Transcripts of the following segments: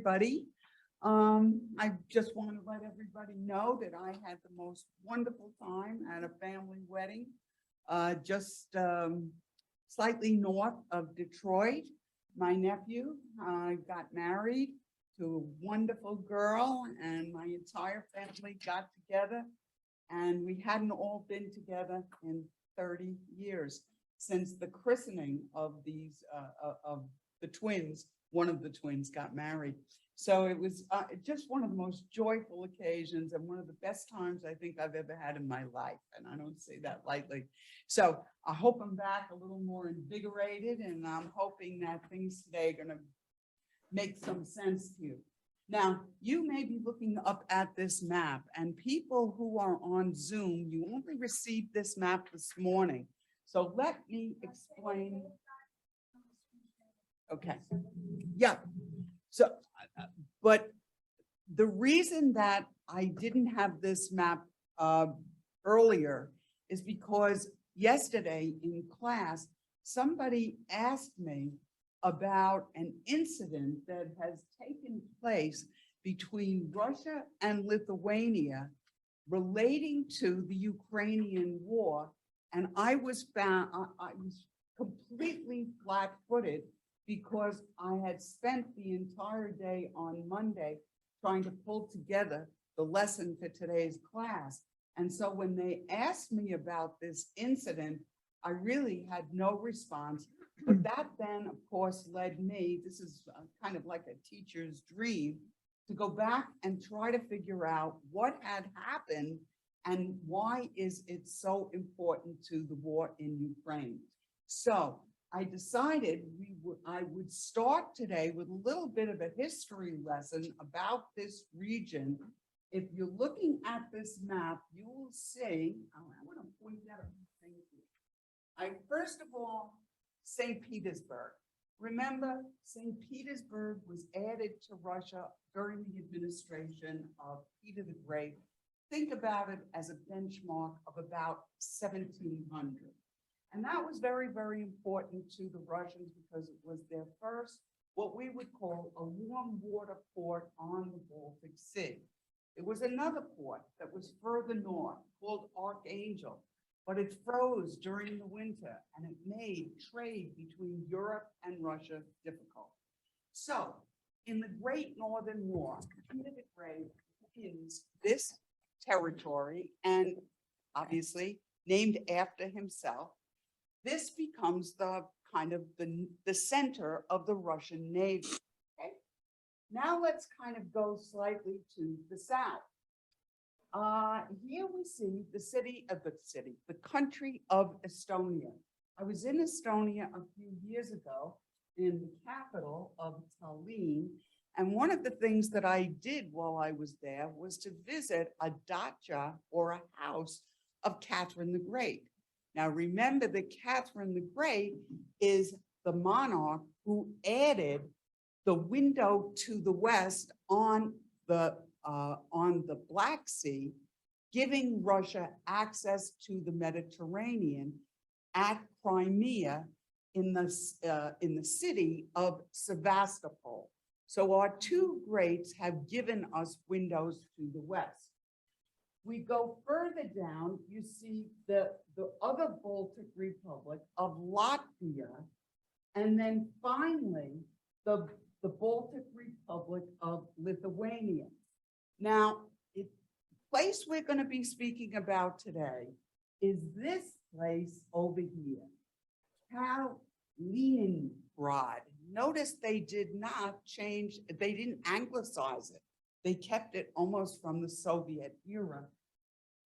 everybody. I just want to let everybody know that I had the most wonderful time at a family wedding, just slightly north of Detroit. My nephew got married to a wonderful girl, and my entire family got together, and we hadn't all been together in 30 years since the christening of these of the twins. One of the twins got married. So it was just one of the most joyful occasions and one of the best times I think I've ever had in my life. And I don't say that lightly. So I hope I'm back a little more invigorated, and I'm hoping that things today are going to make some sense to you. Now, you may be looking up at this map, and people who are on Zoom, you only received this map this morning. So let me explain. Okay. Yeah. So, but the reason that I didn't have this map earlier is because yesterday in class, somebody asked me about an incident that has taken place between Russia and Lithuania relating to the Ukrainian war. And I was completely flat-footed because I had spent the entire day on Monday trying to pull together the lesson for today's class. And so when they asked me about this incident, I really had no response. But that then, of course, led me, this is kind of like a teacher's dream, to go back and try to figure out what had happened and why is it so important to the war in Ukraine. So I decided I would start today with a little bit of a history lesson about this region. If you're looking at this map, you will see, I want to point out a few things here. First of all, St. Petersburg. Remember, St. Petersburg was added to Russia during the administration of Peter the Great. Think about it as a benchmark of about 1700. And that was very, very important to the Russians because it was their first, what we would call a warm water port on the Baltic Sea. It was another port that was further north called Archangel, but it froze during the winter and it made trade between Europe and Russia difficult. So in the Great Northern War, Peter the Great wins this territory, and obviously named after himself. This becomes the kind of the center of the Russian Navy. Okay? Now let's kind of go slightly to the south. Here we see the country of Estonia. I was in Estonia a few years ago in the capital of Tallinn. And one of the things that I did while I was there was to visit a dacha, or a house, of Catherine the Great. Now, remember that Catherine the Great is the monarch who added the window to the west on the Black Sea, giving Russia access to the Mediterranean at Crimea in the city of Sevastopol. So our two greats have given us windows to the west. We go further down, you see the other Baltic Republic of Latvia, and then finally the Baltic Republic of Lithuania. Now, the place we're going to be speaking about today is this place over here, Kaliningrad. Notice they did not change, they didn't anglicize it. They kept it almost from the Soviet era,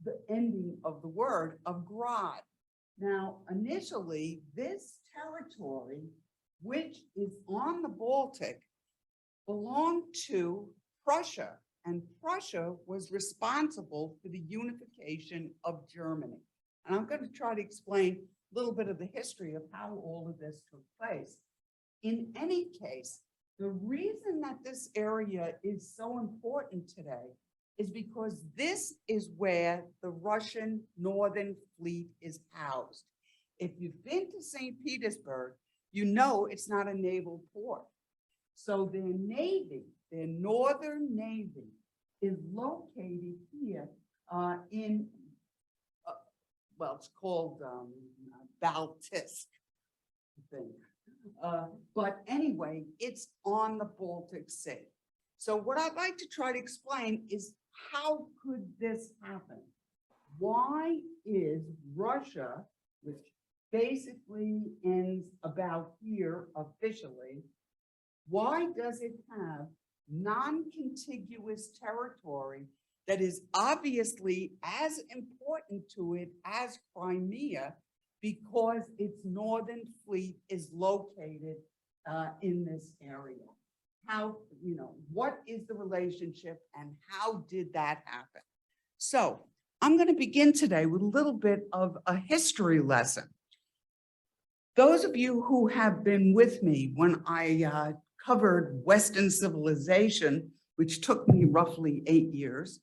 the ending of the word of grad. Now, initially, this territory, which is on the Baltic, belonged to Prussia, and Prussia was responsible for the unification of Germany. And I'm going to try to explain a little bit of the history of how all of this took place. In any case, the reason that this area is so important today is because this is where the Russian Northern Fleet is housed. If you've been to St. Petersburg, you know it's not a naval port. So their Northern Navy is located here in, well, it's called Baltisk, I think. But anyway, it's on the Baltic Sea. So what I'd like to try to explain is how could this happen? Why is Russia, which basically ends about here officially, why does it have non-contiguous territory that is obviously as important to it as Crimea, because its northern fleet is located in this area? How, what is the relationship and how did that happen? So I'm going to begin today with a little bit of a history lesson. Those of you who have been with me when I covered Western civilization, which took me roughly 8 years.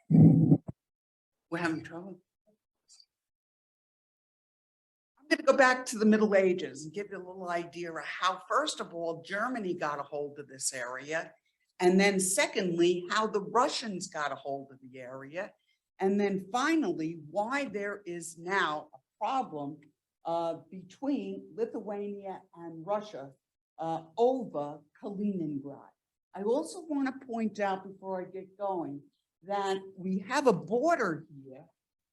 We're having trouble. I'm going to go back to the Middle Ages and give you a little idea of how, first of all, Germany got a hold of this area. And then secondly, how the Russians got a hold of the area. And then finally, why there is now a problem between Lithuania and Russia over Kaliningrad. I also want to point out before I get going that we have a border here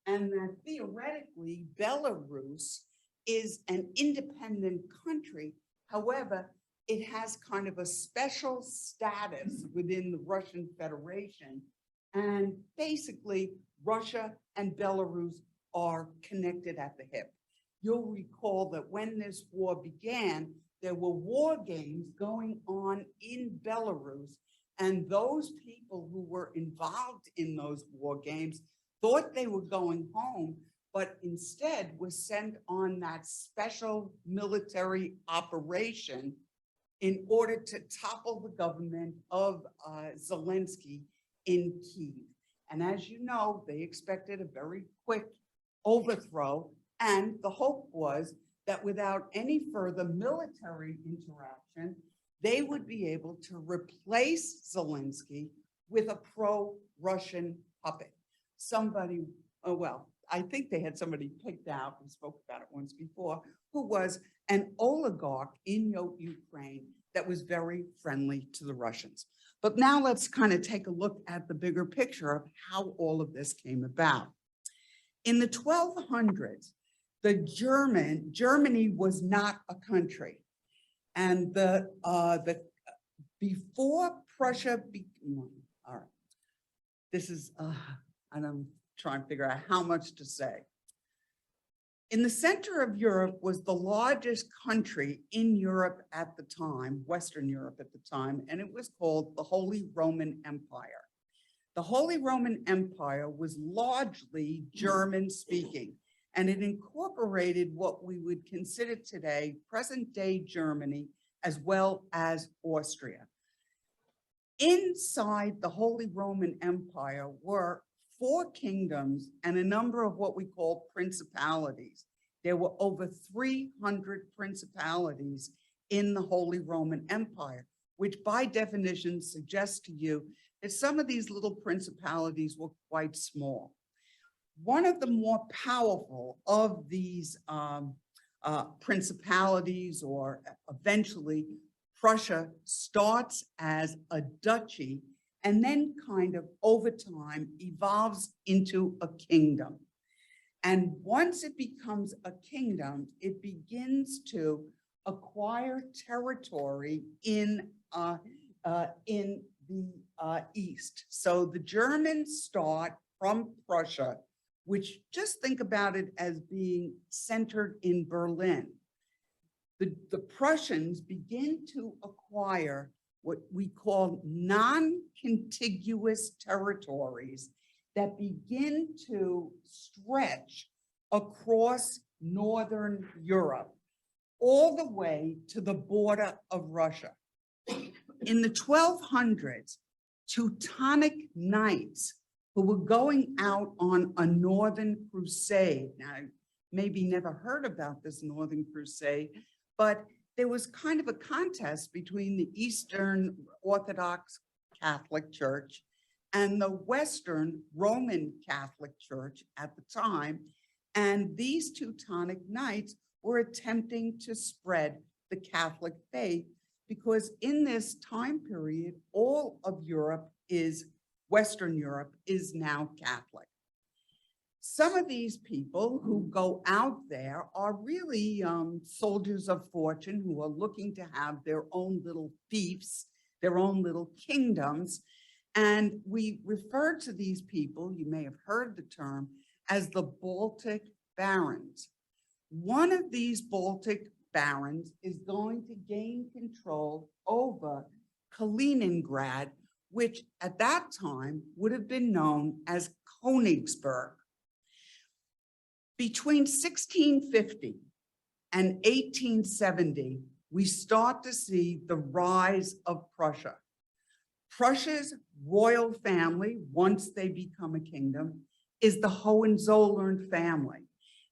and that theoretically Belarus is an independent country. However, it has kind of a special status within the Russian Federation. And basically, Russia and Belarus are connected at the hip. You'll recall that when this war began, there were war games going on in Belarus, and those people who were involved in those war games thought they were going home, but instead was sent on that special military operation in order to topple the government of Zelensky in Kyiv. And as you know, they expected a very quick overthrow, and the hope was that without any further military interaction, they would be able to replace Zelensky with a pro-Russian puppet. Somebody, well, I think they had somebody picked out, we spoke about it once before, who was an oligarch in Ukraine that was very friendly to the Russians. But now let's kind of take a look at the bigger picture of how all of this came about. In the 1200s, Germany was not a country. And before Prussia, all right, this is, and I'm trying to figure out how much to say. In the center of Europe was the largest country in Europe at the time, Western Europe at the time, and it was called the Holy Roman Empire. The Holy Roman Empire was largely German-speaking, and it incorporated what we would consider today present-day Germany as well as Austria. Inside the Holy Roman Empire were 4 kingdoms and a number of what we call principalities. There were over 300 principalities in the Holy Roman Empire, which by definition suggests to you that some of these little principalities were quite small. One of the more powerful of these principalities, or eventually Prussia, starts as a duchy and then kind of over time evolves into a kingdom. And once it becomes a kingdom, it begins to acquire territory in the east. So the Germans start from Prussia, which, just think about it as being centered in Berlin. The Prussians begin to acquire what we call non-contiguous territories that begin to stretch across Northern Europe, all the way to the border of Russia. In the 1200s, Teutonic Knights who were going out on a Northern Crusade. Now, maybe never heard about this Northern Crusade, but there was kind of a contest between the Eastern Orthodox Catholic Church and the Western Roman Catholic Church at the time. And these Teutonic Knights were attempting to spread the Catholic faith, because in this time period, all of Europe Western Europe is now Catholic. Some of these people who go out there are really soldiers of fortune who are looking to have their own little fiefs, their own little kingdoms. And we refer to these people, you may have heard the term, as the Baltic barons. One of these Baltic barons is going to gain control over Kaliningrad, which at that time would have been known as Königsberg. Between 1650 and 1870, we start to see the rise of Prussia. Prussia's royal family, once they become a kingdom, is the Hohenzollern family.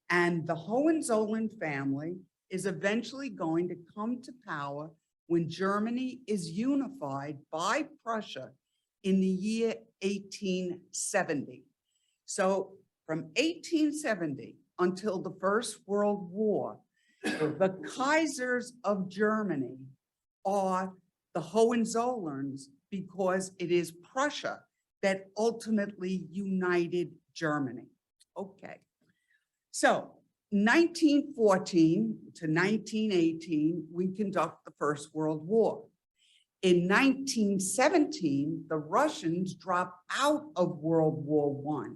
And the Hohenzollern family is eventually going to come to power when Germany is unified by Prussia in the year 1870. So from 1870 until the First World War, the Kaisers of Germany are the Hohenzollerns, because it is Prussia that ultimately united Germany. Okay, so 1914 to 1918, we conduct the First World War. In 1917, the Russians drop out of World War I,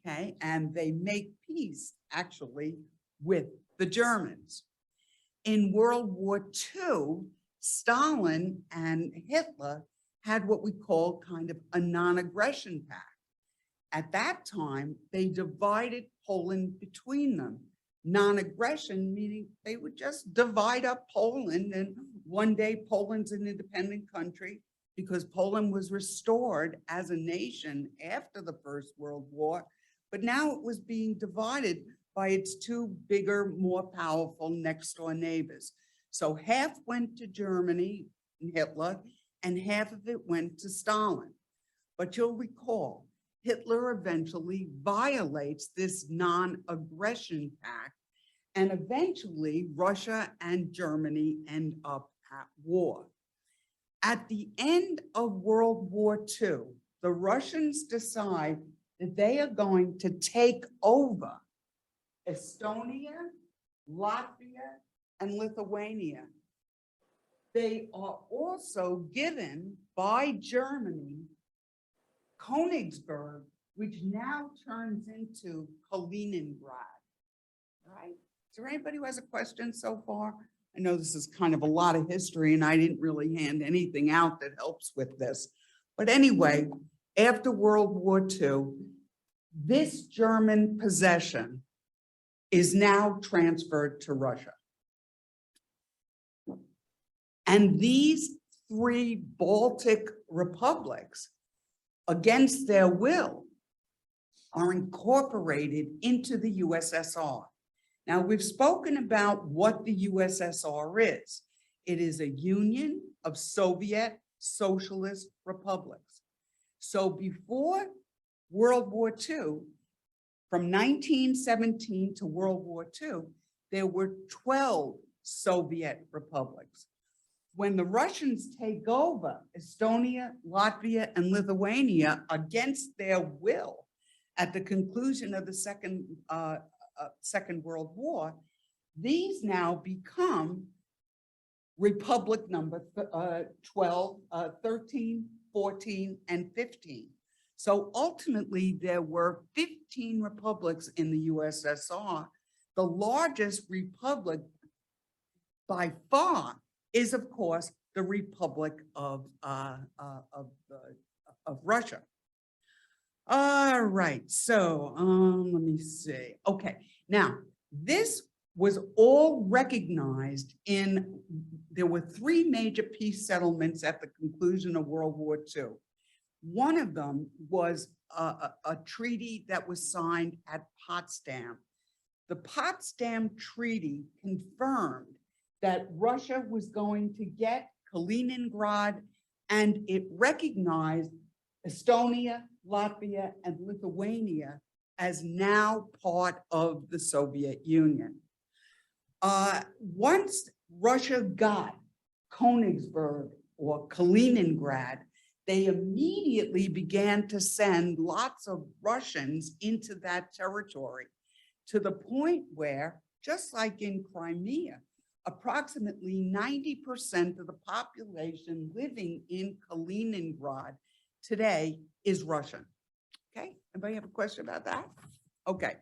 okay, and they make peace actually with the Germans. In World War II, Stalin and Hitler had what we call kind of a non-aggression pact. At that time, they divided Poland between them. Non-aggression, meaning they would just divide up Poland, and one day Poland's an independent country, because Poland was restored as a nation after the First World War, but now it was being divided by its two bigger, more powerful next door neighbors. So half went to Germany and Hitler, and half of it went to Stalin. But you'll recall, Hitler eventually violates this non-aggression pact, and eventually Russia and Germany end up at war. At the end of World War II, the Russians decide that they are going to take over Estonia, Latvia, and Lithuania. They are also given by Germany Königsberg, which now turns into Kaliningrad. All right. Is there anybody who has a question so far? I know this is kind of a lot of history, and I didn't really hand anything out that helps with this. But anyway, after World War II, this German possession is now transferred to Russia. And these three Baltic republics, against their will, are incorporated into the USSR. Now, we've spoken about what the USSR is. It is a union of Soviet socialist republics. So before World War II, from 1917 to World War II, there were 12 Soviet republics. When the Russians take over Estonia, Latvia, and Lithuania against their will at the conclusion of the Second World War, these now become Republic number 12, 13, 14, and 15. So ultimately, there were 15 republics in the USSR. The largest republic by far is, of course, the Republic of Russia. All right, so let me see. Okay, now this was all recognized there were three major peace settlements at the conclusion of World War II. One of them was a treaty that was signed at Potsdam. The Potsdam Treaty confirmed that Russia was going to get Kaliningrad, and it recognized Estonia, Latvia, and Lithuania as now part of the Soviet Union. Once Russia got Königsberg or Kaliningrad, they immediately began to send lots of Russians into that territory, to the point where, just like in Crimea, approximately 90% of the population living in Kaliningrad today is Russian. Okay, anybody have a question about that? Okay.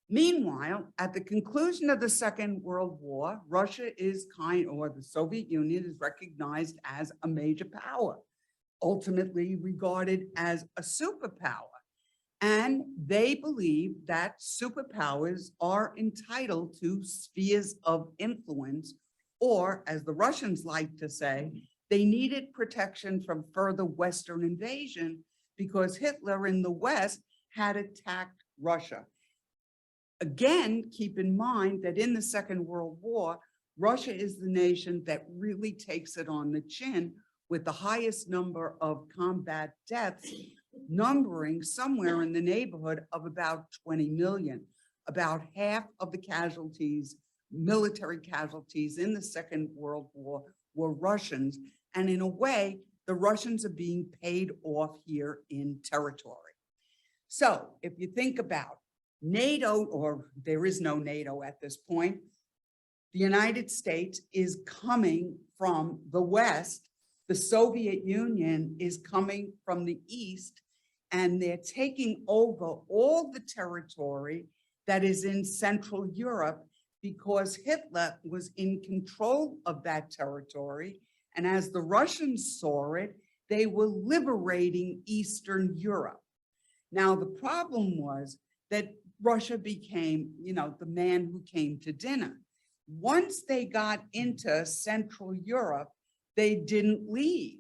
Meanwhile, at the conclusion of the Second World War, Russia is the Soviet Union is recognized as a major power, ultimately regarded as a superpower. And they believe that superpowers are entitled to spheres of influence, or as the Russians like to say, they needed protection from further Western invasion because Hitler in the West had attacked Russia. Again, keep in mind that in the Second World War, Russia is the nation that really takes it on the chin with the highest number of combat deaths, numbering somewhere in the neighborhood of about 20 million. About half of the casualties, military casualties in the Second World War were Russians. And in a way, the Russians are being paid off here in territory. So if you think about NATO, or there is no NATO at this point, the United States is coming from the West, the Soviet Union is coming from the East, and they're taking over all the territory that is in Central Europe because Hitler was in control of that territory. And as the Russians saw it, they were liberating Eastern Europe. Now, the problem was that Russia became, the man who came to dinner. Once they got into Central Europe, they didn't leave.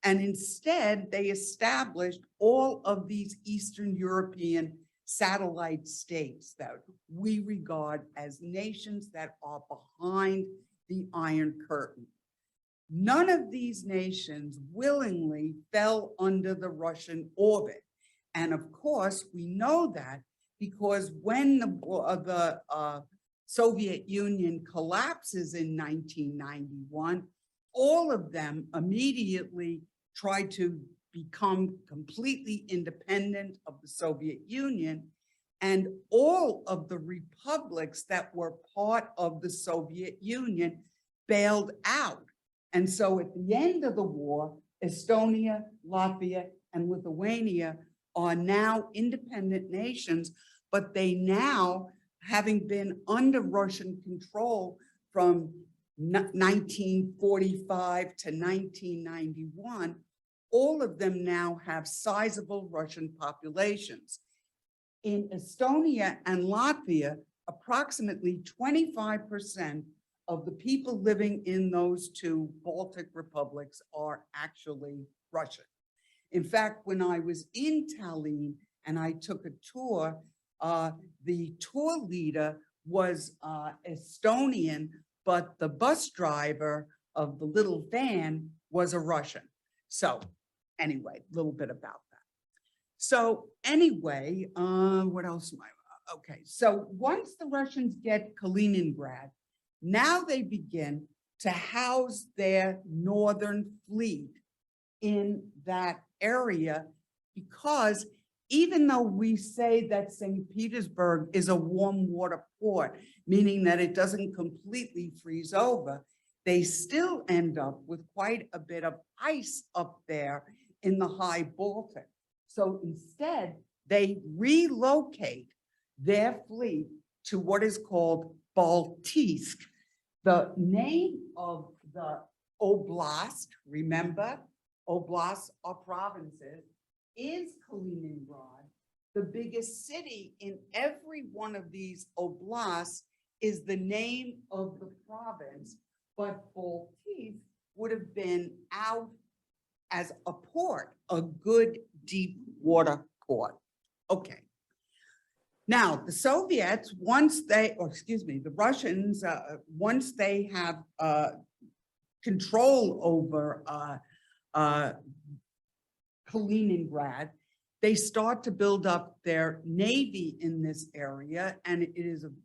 And instead, they established all of these Eastern European satellite states that we regard as nations that are behind the Iron Curtain. None of these nations willingly fell under the Russian orbit. And of course, we know that because when the Soviet Union collapses in 1991, all of them immediately tried to become completely independent of the Soviet Union, and all of the republics that were part of the Soviet Union bailed out. And so at the end of the war, Estonia, Latvia, and Lithuania are now independent nations, but they now, having been under Russian control from 1945 to 1991, all of them now have sizable Russian populations. In Estonia and Latvia, approximately 25% of the people living in those two Baltic republics are actually Russian. In fact, when I was in Tallinn and I took a tour, the tour leader was Estonian, but the bus driver of the little van was a Russian. So anyway, a little bit about that. So anyway, what else am I? Okay, so once the Russians get Kaliningrad, now they begin to house their northern fleet in that area, because even though we say that St. Petersburg is a warm water port, meaning that it doesn't completely freeze over, they still end up with quite a bit of ice up there in the high Baltic. So instead, they relocate their fleet to what is called Baltisk. The name of the oblast, remember, oblasts are provinces, is Kaliningrad. The biggest city in every one of these oblasts is the name of the province, but Baltisk would have been out as a port, a good deep water port. Okay. Now, the Soviets, the Russians, once they have control over Kaliningrad, they start to build up their navy in this area, and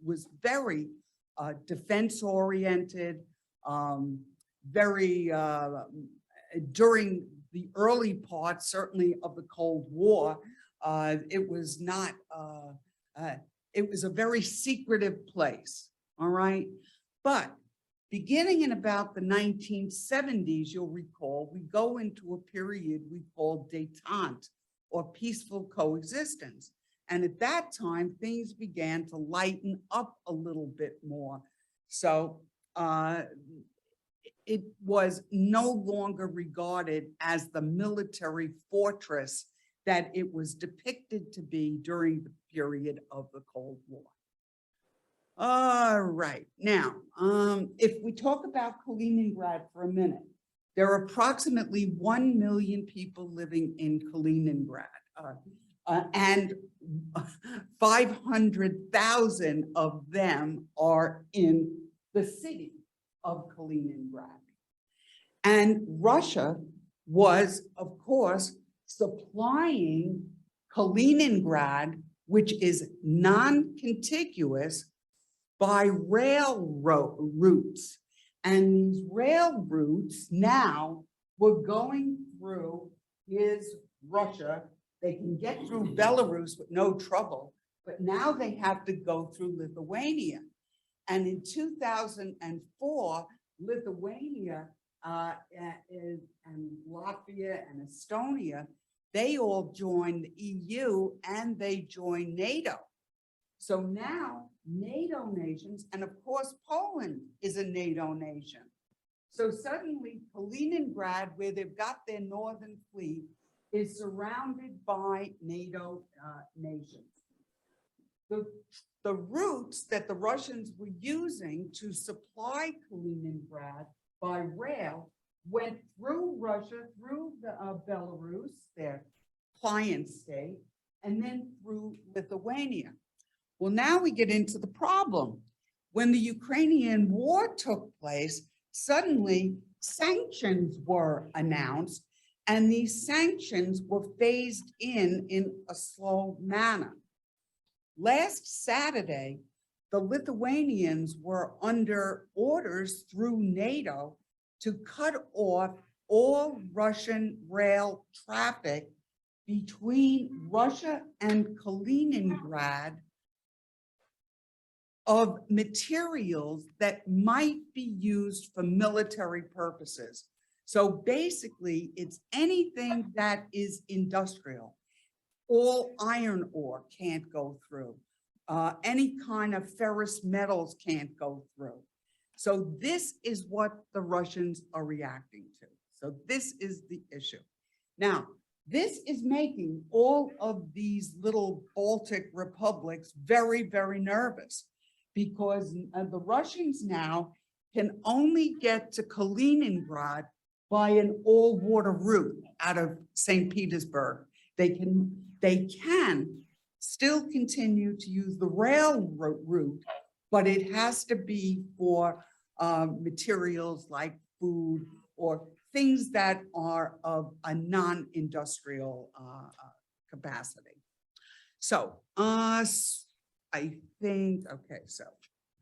was very defense oriented, very during the early part, certainly of the Cold War. It was not. It was a very secretive place. All right, but beginning in about the 1970s, you'll recall, we go into a period we call détente, or peaceful coexistence. And at that time, things began to lighten up a little bit more. So it was no longer regarded as the military fortress that it was depicted to be during the period of the Cold War. All right, now, if we talk about Kaliningrad for a minute, there are approximately 1 million people living in Kaliningrad, and 500,000 of them are in the city of Kaliningrad. And Russia was, of course, supplying Kaliningrad, which is non-contiguous, by railroad routes. And these rail routes now were going through, here's Russia. They can get through Belarus with no trouble, but now they have to go through Lithuania. And in 2004, Lithuania and Latvia and Estonia, they all joined the EU and they joined NATO. So now NATO nations, and of course, Poland is a NATO nation. So suddenly Kaliningrad, where they've got their northern fleet, is surrounded by NATO nations. The routes that the Russians were using to supply Kaliningrad by rail went through Russia, through Belarus, their client state, and then through Lithuania. Well, now we get into the problem. When the Ukrainian war took place, suddenly sanctions were announced, and these sanctions were phased in a slow manner. Last Saturday, the Lithuanians were under orders through NATO to cut off all Russian rail traffic between Russia and Kaliningrad of materials that might be used for military purposes. So basically, it's anything that is industrial. All iron ore can't go through. Any kind of ferrous metals can't go through. So this is what the Russians are reacting to. So this is the issue. Now, this is making all of these little Baltic republics very, very nervous, because the Russians now can only get to Kaliningrad by an all-water route out of St. Petersburg. They can still continue to use the rail route, but it has to be for materials like food or things that are of a non-industrial capacity. So I think, okay, so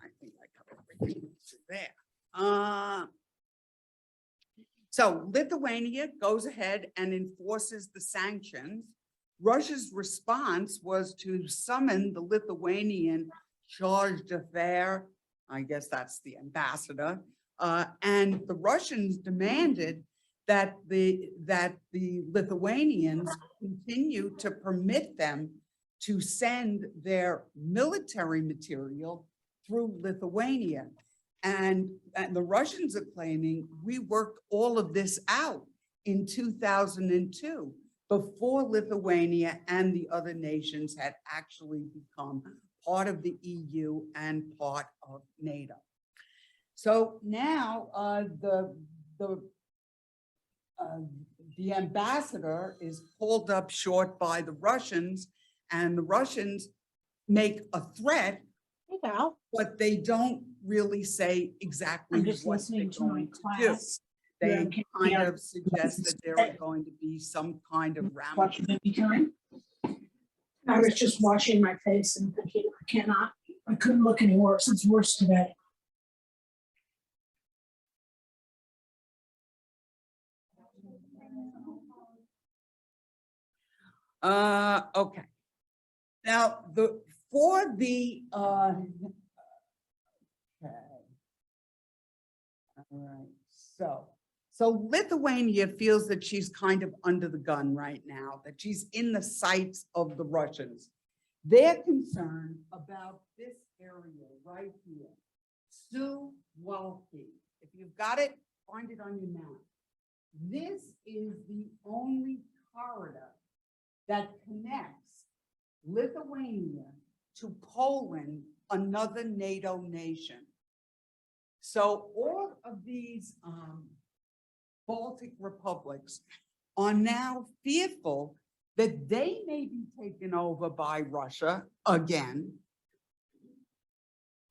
I think I covered everything there. So Lithuania goes ahead and enforces the sanctions. Russia's response was to summon the Lithuanian charge d'affaires, I guess that's the ambassador, and the Russians demanded that the Lithuanians continue to permit them to send their military material through Lithuania. And the Russians are claiming we worked all of this out in 2002 before Lithuania and the other nations had actually become part of the EU and part of NATO. So now the ambassador is pulled up short by the Russians, and the Russians make a threat, Hey, Val. but they don't really say exactly I'm just what they're listening to my going to do. class. They Yeah, kind yeah. of suggest that there are going to be some kind of Watching ramifications. movie time. I was just washing my face and thinking, I couldn't look any worse. It's worse today. Okay. Now, for the, okay. All right, so Lithuania feels that she's kind of under the gun right now, that she's in the sights of the Russians. They're concerned about this area right here, Suwalki. If you've got it, find it on your map. This is the only corridor that connects Lithuania to Poland, another NATO nation. So all of these Baltic republics are now fearful that they may be taken over by Russia again,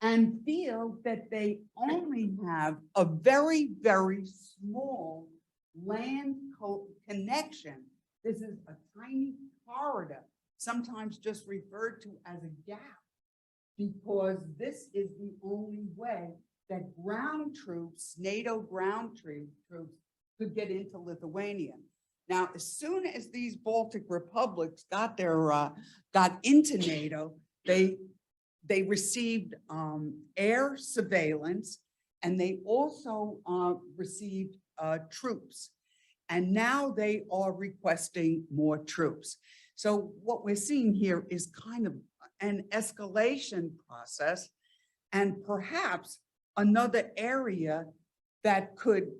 and feel that they only have a very, very small land connection. This is a tiny corridor, sometimes just referred to as a gap, because this is the only way that ground troops, NATO ground troops, could get into Lithuania. Now, as soon as these Baltic republics got into NATO, they received air surveillance, and they also received troops. And now they are requesting more troops. So what we're seeing here is kind of an escalation process, and perhaps another area that could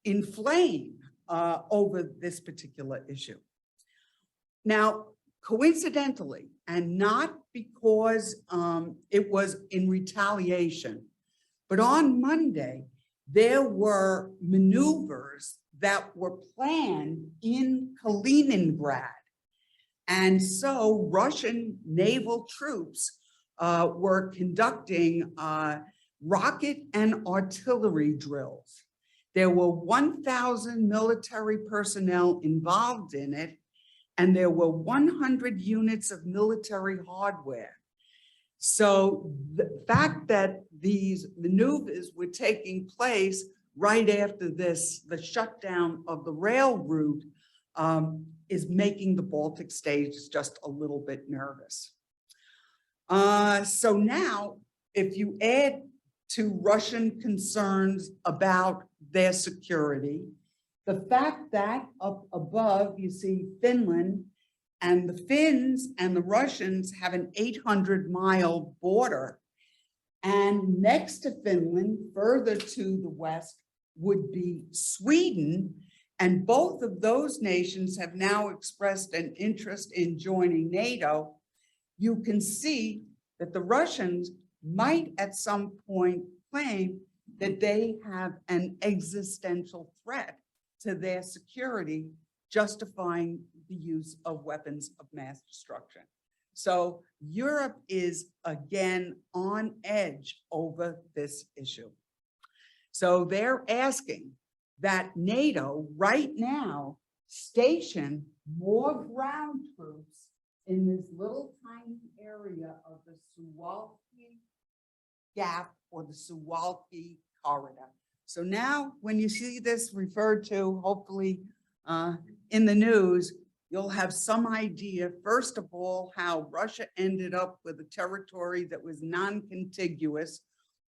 inflame over this particular issue. Now, coincidentally, and not because it was in retaliation, but on Monday, there were maneuvers that were planned in Kaliningrad. And so Russian naval troops were conducting rocket and artillery drills. There were 1,000 military personnel involved in it, and there were 100 units of military hardware. So the fact that these maneuvers were taking place right after the shutdown of the rail route is making the Baltic states just a little bit nervous. So now, if you add to Russian concerns about their security, the fact that up above you see Finland, and the Finns and the Russians have an 800-mile border, and next to Finland, further to the west, would be Sweden, and both of those nations have now expressed an interest in joining NATO. You can see that the Russians might at some point claim that they have an existential threat to their security, justifying the use of weapons of mass destruction. So Europe is again on edge over this issue. So they're asking that NATO right now station more ground troops in this little tiny area of the Suwalki Gap or the Suwalki Corridor. So now when you see this referred to, hopefully in the news, you'll have some idea, first of all, how Russia ended up with a territory that was non-contiguous,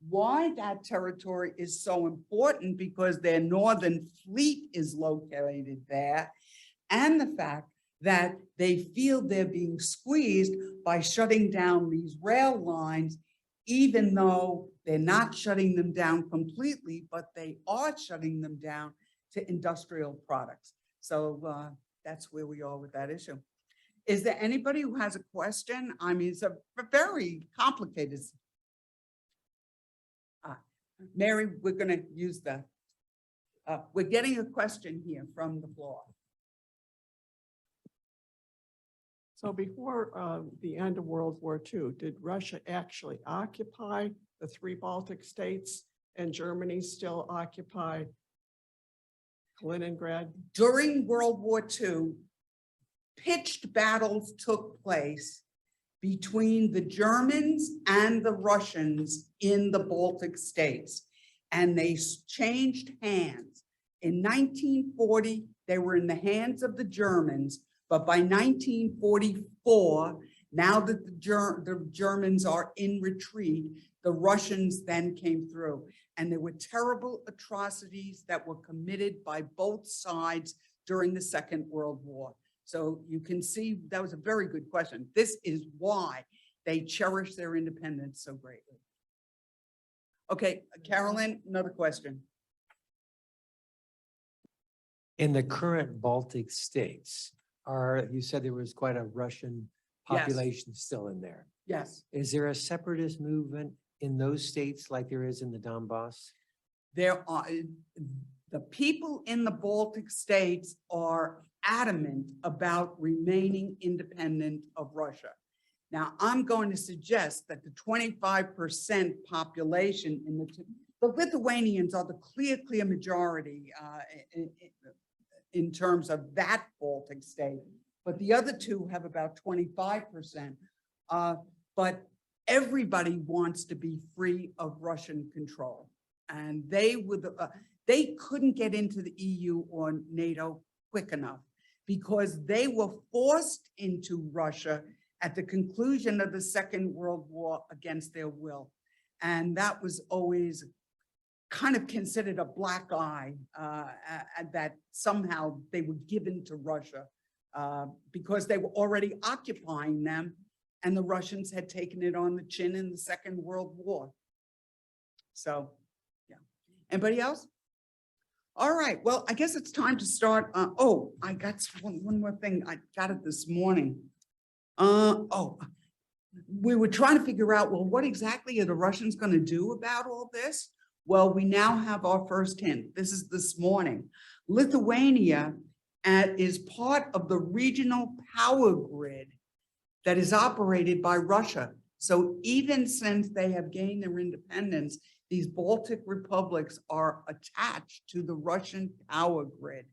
why that territory is so important because their northern fleet is located there, and the fact that they feel they're being squeezed by shutting down these rail lines, even though they're not shutting them down completely, but they are shutting them down to industrial products. So that's where we are with that issue. Is there anybody who has a question? I mean, it's a very complicated. Mary, we're going to use the, we're getting a question here from the floor. So before the end of World War II, did Russia actually occupy the 3 Baltic states and Germany still occupy Kaliningrad? During World War II, pitched battles took place between the Germans and the Russians in the Baltic states, and they changed hands. In 1940, they were in the hands of the Germans, but by 1944, now that the Germans are in retreat, the Russians then came through. And there were terrible atrocities that were committed by both sides during the Second World War. So you can see that was a very good question. This is why they cherish their independence so greatly. Okay, Carolyn, another question. In the current Baltic states, you said there was quite a Russian Yes. population still in there. Yes, Is there a separatist movement in those states like there is in the Donbass? there are, the people in the Baltic states are adamant about remaining independent of Russia. Now, I'm going to suggest that the 25% population in the Lithuanians are the clear majority in terms of that Baltic state, but the other two have about 25%. But everybody wants to be free of Russian control, and they couldn't get into the EU or NATO quick enough because they were forced into Russia at the conclusion of the Second World War against their will. And that was always kind of considered a black eye, that somehow they were given to Russia because they were already occupying them, and the Russians had taken it on the chin in the Second World War. So, yeah. Anybody else? All right, well, I guess it's time to start. Oh, I got one more thing. I got it this morning. We were trying to figure out, well, what exactly are the Russians going to do about all this? Well, we now have our first hint. This is this morning. Lithuania is part of the regional power grid that is operated by Russia. So even since they have gained their independence, these Baltic republics are attached to the Russian power grid.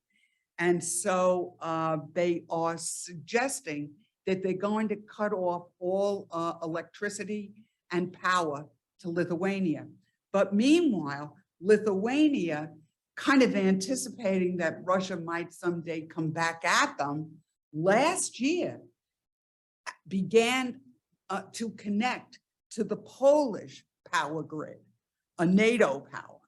And so they are suggesting that they're going to cut off all electricity and power to Lithuania. But meanwhile, Lithuania, kind of anticipating that Russia might someday come back at them, last year began to connect to the Polish power grid, a NATO power.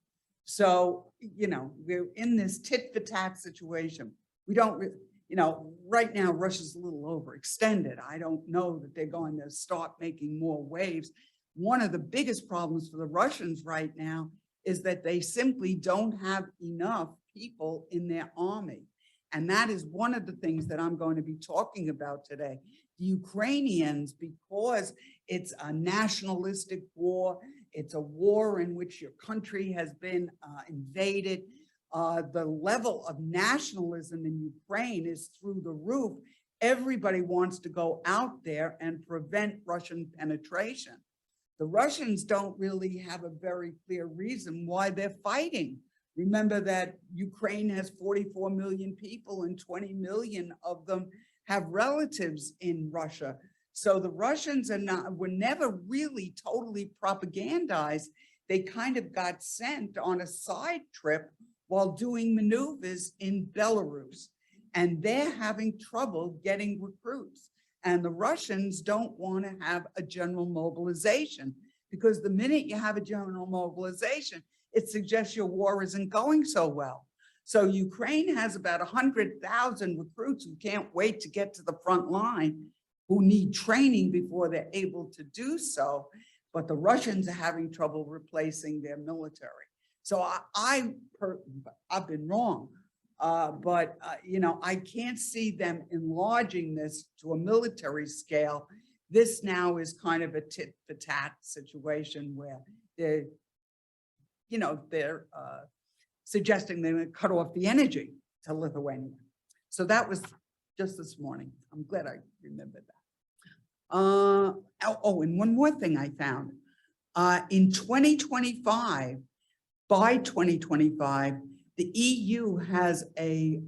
So, you know, we're in this tit for tat situation. We don't, you know, right now Russia's a little overextended. I don't know that they're going to start making more waves. One of the biggest problems for the Russians right now is that they simply don't have enough people in their army. And that is one of the things that I'm going to be talking about today. The Ukrainians, because it's a nationalistic war, it's a war in which your country has been invaded. The level of nationalism in Ukraine is through the roof. Everybody wants to go out there and prevent Russian penetration. The Russians don't really have a very clear reason why they're fighting. Remember that Ukraine has 44 million people and 20 million of them have relatives in Russia. So the Russians were never really totally propagandized. They kind of got sent on a side trip while doing maneuvers in Belarus, and they're having trouble getting recruits. And the Russians don't want to have a general mobilization, because the minute you have a general mobilization, it suggests your war isn't going so well. So Ukraine has about 100,000 recruits who can't wait to get to the front line, who need training before they're able to do so. But the Russians are having trouble replacing their military. So I've been wrong. But you know, I can't see them enlarging this to a military scale. This now is kind of a tit for tat situation where they're, you know, they're suggesting they're going to cut off the energy to Lithuania. So that was just this morning. I'm glad I remembered that. And one more thing I found. In 2025, by 2025, the EU has a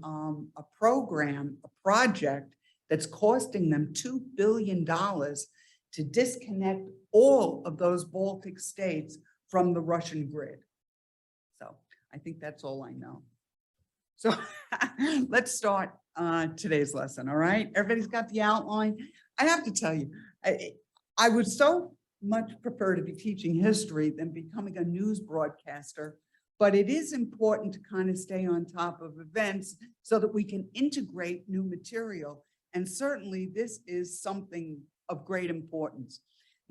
program, a project that's costing them $2 billion to disconnect all of those Baltic states from the Russian grid. So I think that's all I know. So let's start today's lesson, all right? Everybody's got the outline. I have to tell you, I would so much prefer to be teaching history than becoming a news broadcaster, but it is important to kind of stay on top of events so that we can integrate new material. And certainly this is something of great importance.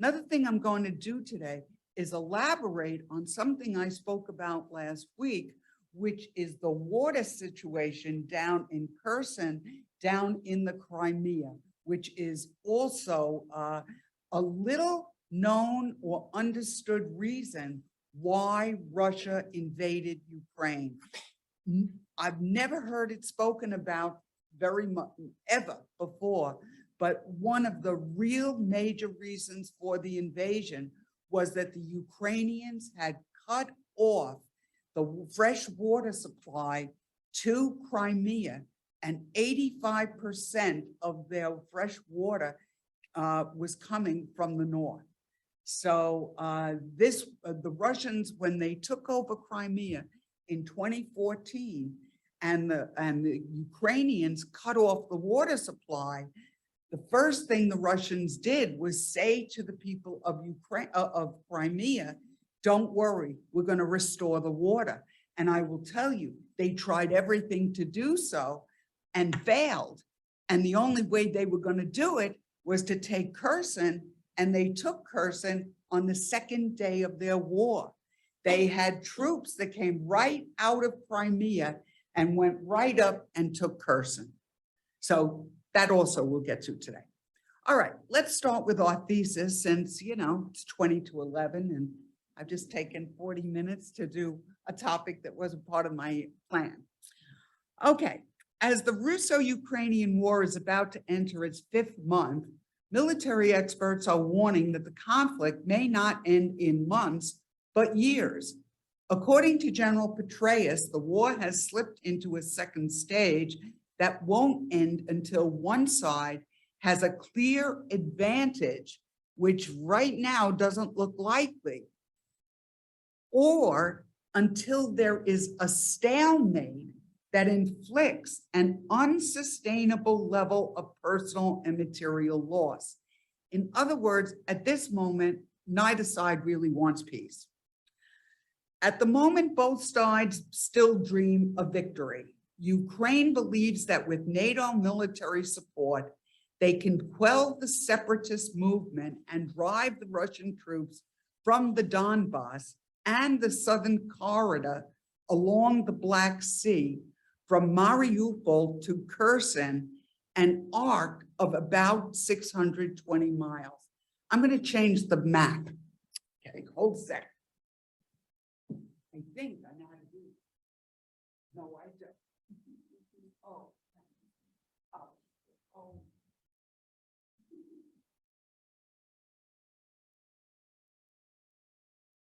Another thing I'm going to do today is elaborate on something I spoke about last week, which is the water situation down in Kherson, down in the Crimea, which is also a little known or understood reason why Russia invaded Ukraine. I've never heard it spoken about very much ever before, but one of the real major reasons for the invasion was that the Ukrainians had cut off the fresh water supply to Crimea, and 85% of their fresh water was coming from the north. So the Russians, when they took over Crimea in 2014, and the Ukrainians cut off the water supply, the first thing the Russians did was say to the people of Crimea, don't worry, we're going to restore the water. And I will tell you, they tried everything to do so and failed. And the only way they were going to do it was to take Kherson, and they took Kherson on the second day of their war. They had troops that came right out of Crimea and went right up and took Kherson. So that also we'll get to today. All right, let's start with our thesis, since, you know, it's 20 to 11 and I've just taken 40 minutes to do a topic that wasn't part of my plan. Okay, as the Russo-Ukrainian war is about to enter its 5th month, military experts are warning that the conflict may not end in months, but years. According to General Petraeus, the war has slipped into a second stage that won't end until one side has a clear advantage, which right now doesn't look likely, or until there is a stalemate that inflicts an unsustainable level of personal and material loss. In other words, at this moment, neither side really wants peace. At the moment, both sides still dream of victory. Ukraine believes that with NATO military support, they can quell the separatist movement and drive the Russian troops from the Donbass and the southern corridor along the Black Sea from Mariupol to Kherson, an arc of about 620 miles. I'm going to change the map. Okay, hold a sec. I think I know how to do it. No, I don't. Oh. Oh. Oh.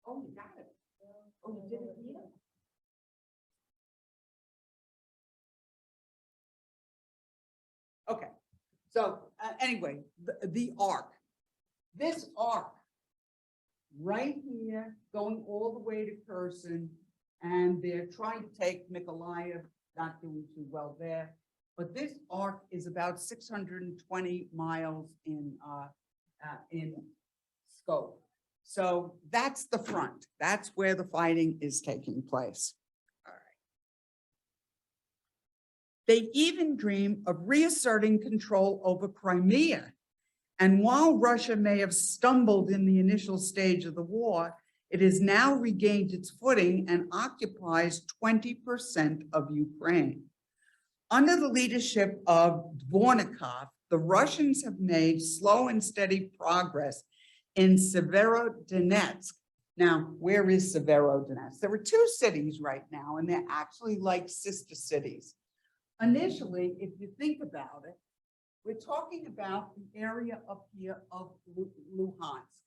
Oh, you got it. Oh, you did it here? Okay, so anyway, the arc, this arc right here, going all the way to Kherson, and they're trying to take Mykolaiv, not doing too well there. But this arc is about 620 miles in scope. So that's the front. That's where the fighting is taking place. All right. They even dream of reasserting control over Crimea. And while Russia may have stumbled in the initial stage of the war, it has now regained its footing and occupies 20% of Ukraine. Under the leadership of Dvornikov, the Russians have made slow and steady progress in Severodonetsk. Now, where is Severodonetsk? There are 2 cities right now, and they're actually like sister cities. initially, if you think about it, we're talking about the area up here of Luhansk.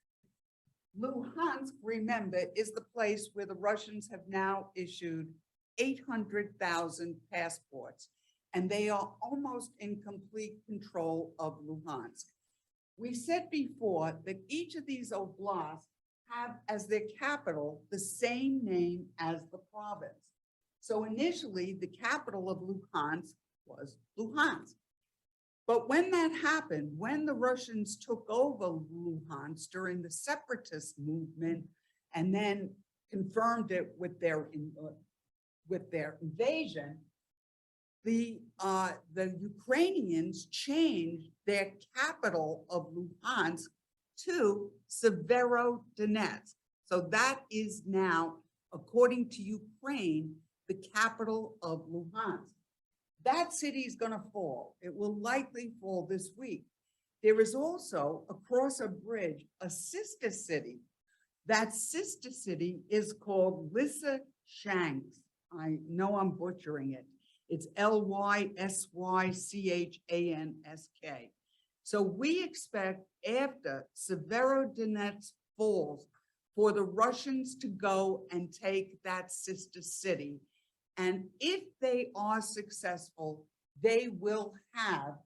Luhansk, remember, is the place where the Russians have now issued 800,000 passports, and they are almost in complete control of Luhansk. We said before that each of these oblasts have as their capital the same name as the province. So initially, the capital of Luhansk was Luhansk. But when that happened, when the Russians took over Luhansk during the separatist movement and then confirmed it with their invasion, the Ukrainians changed their capital of Luhansk to Severodonetsk. So that is now, according to Ukraine, the capital of Luhansk. That city is going to fall. It will likely fall this week. There is also, across a bridge, a sister city. That sister city is called Lysychansk. I know I'm butchering it. It's Lysychansk. So we expect after Severodonetsk falls for the Russians to go and take that sister city. And if they are successful, they will have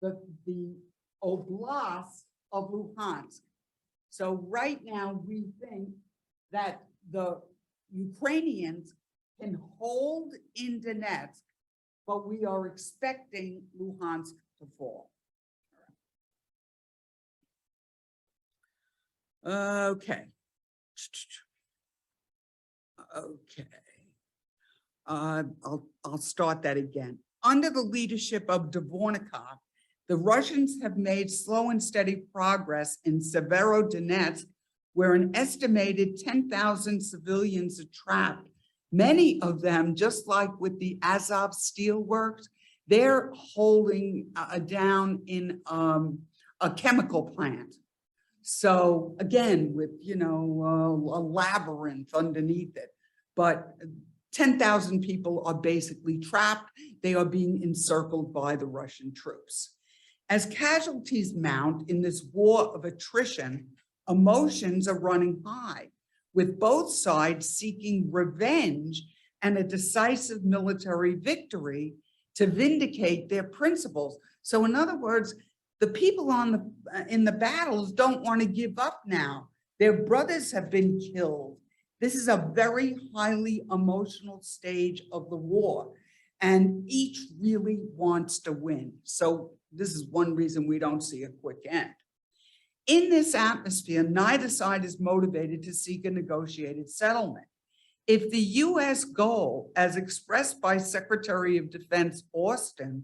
the oblast of Luhansk. So right now we think that the Ukrainians can hold in Donetsk, but we are expecting Luhansk to fall. Okay. Okay. I'll start that again. Under the leadership of Dvornikov, the Russians have made slow and steady progress in Severodonetsk, where an estimated 10,000 civilians are trapped. Many of them, just like with the Azov Steelworks, they're holding down in a chemical plant. So again, with, a labyrinth underneath it, but 10,000 people are basically trapped. They are being encircled by the Russian troops. As casualties mount in this war of attrition, emotions are running high, with both sides seeking revenge and a decisive military victory to vindicate their principles. So in other words, the people in the battles don't want to give up now. Their brothers have been killed. This is a very highly emotional stage of the war, and each really wants to win. So this is one reason we don't see a quick end. In this atmosphere, neither side is motivated to seek a negotiated settlement. If the US goal, as expressed by Secretary of Defense Austin,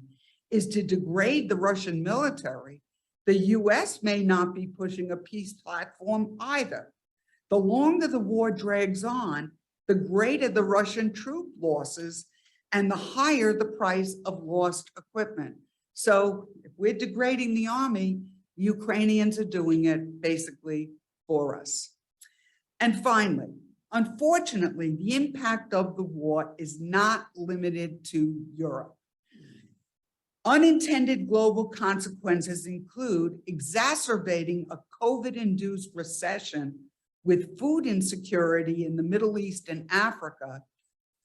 is to degrade the Russian military, the US may not be pushing a peace platform either. The longer the war drags on, the greater the Russian troop losses and the higher the price of lost equipment. So if we're degrading the army, the Ukrainians are doing it basically for us. And finally, unfortunately, the impact of the war is not limited to Europe. Unintended global consequences include exacerbating a COVID-induced recession with food insecurity in the Middle East and Africa,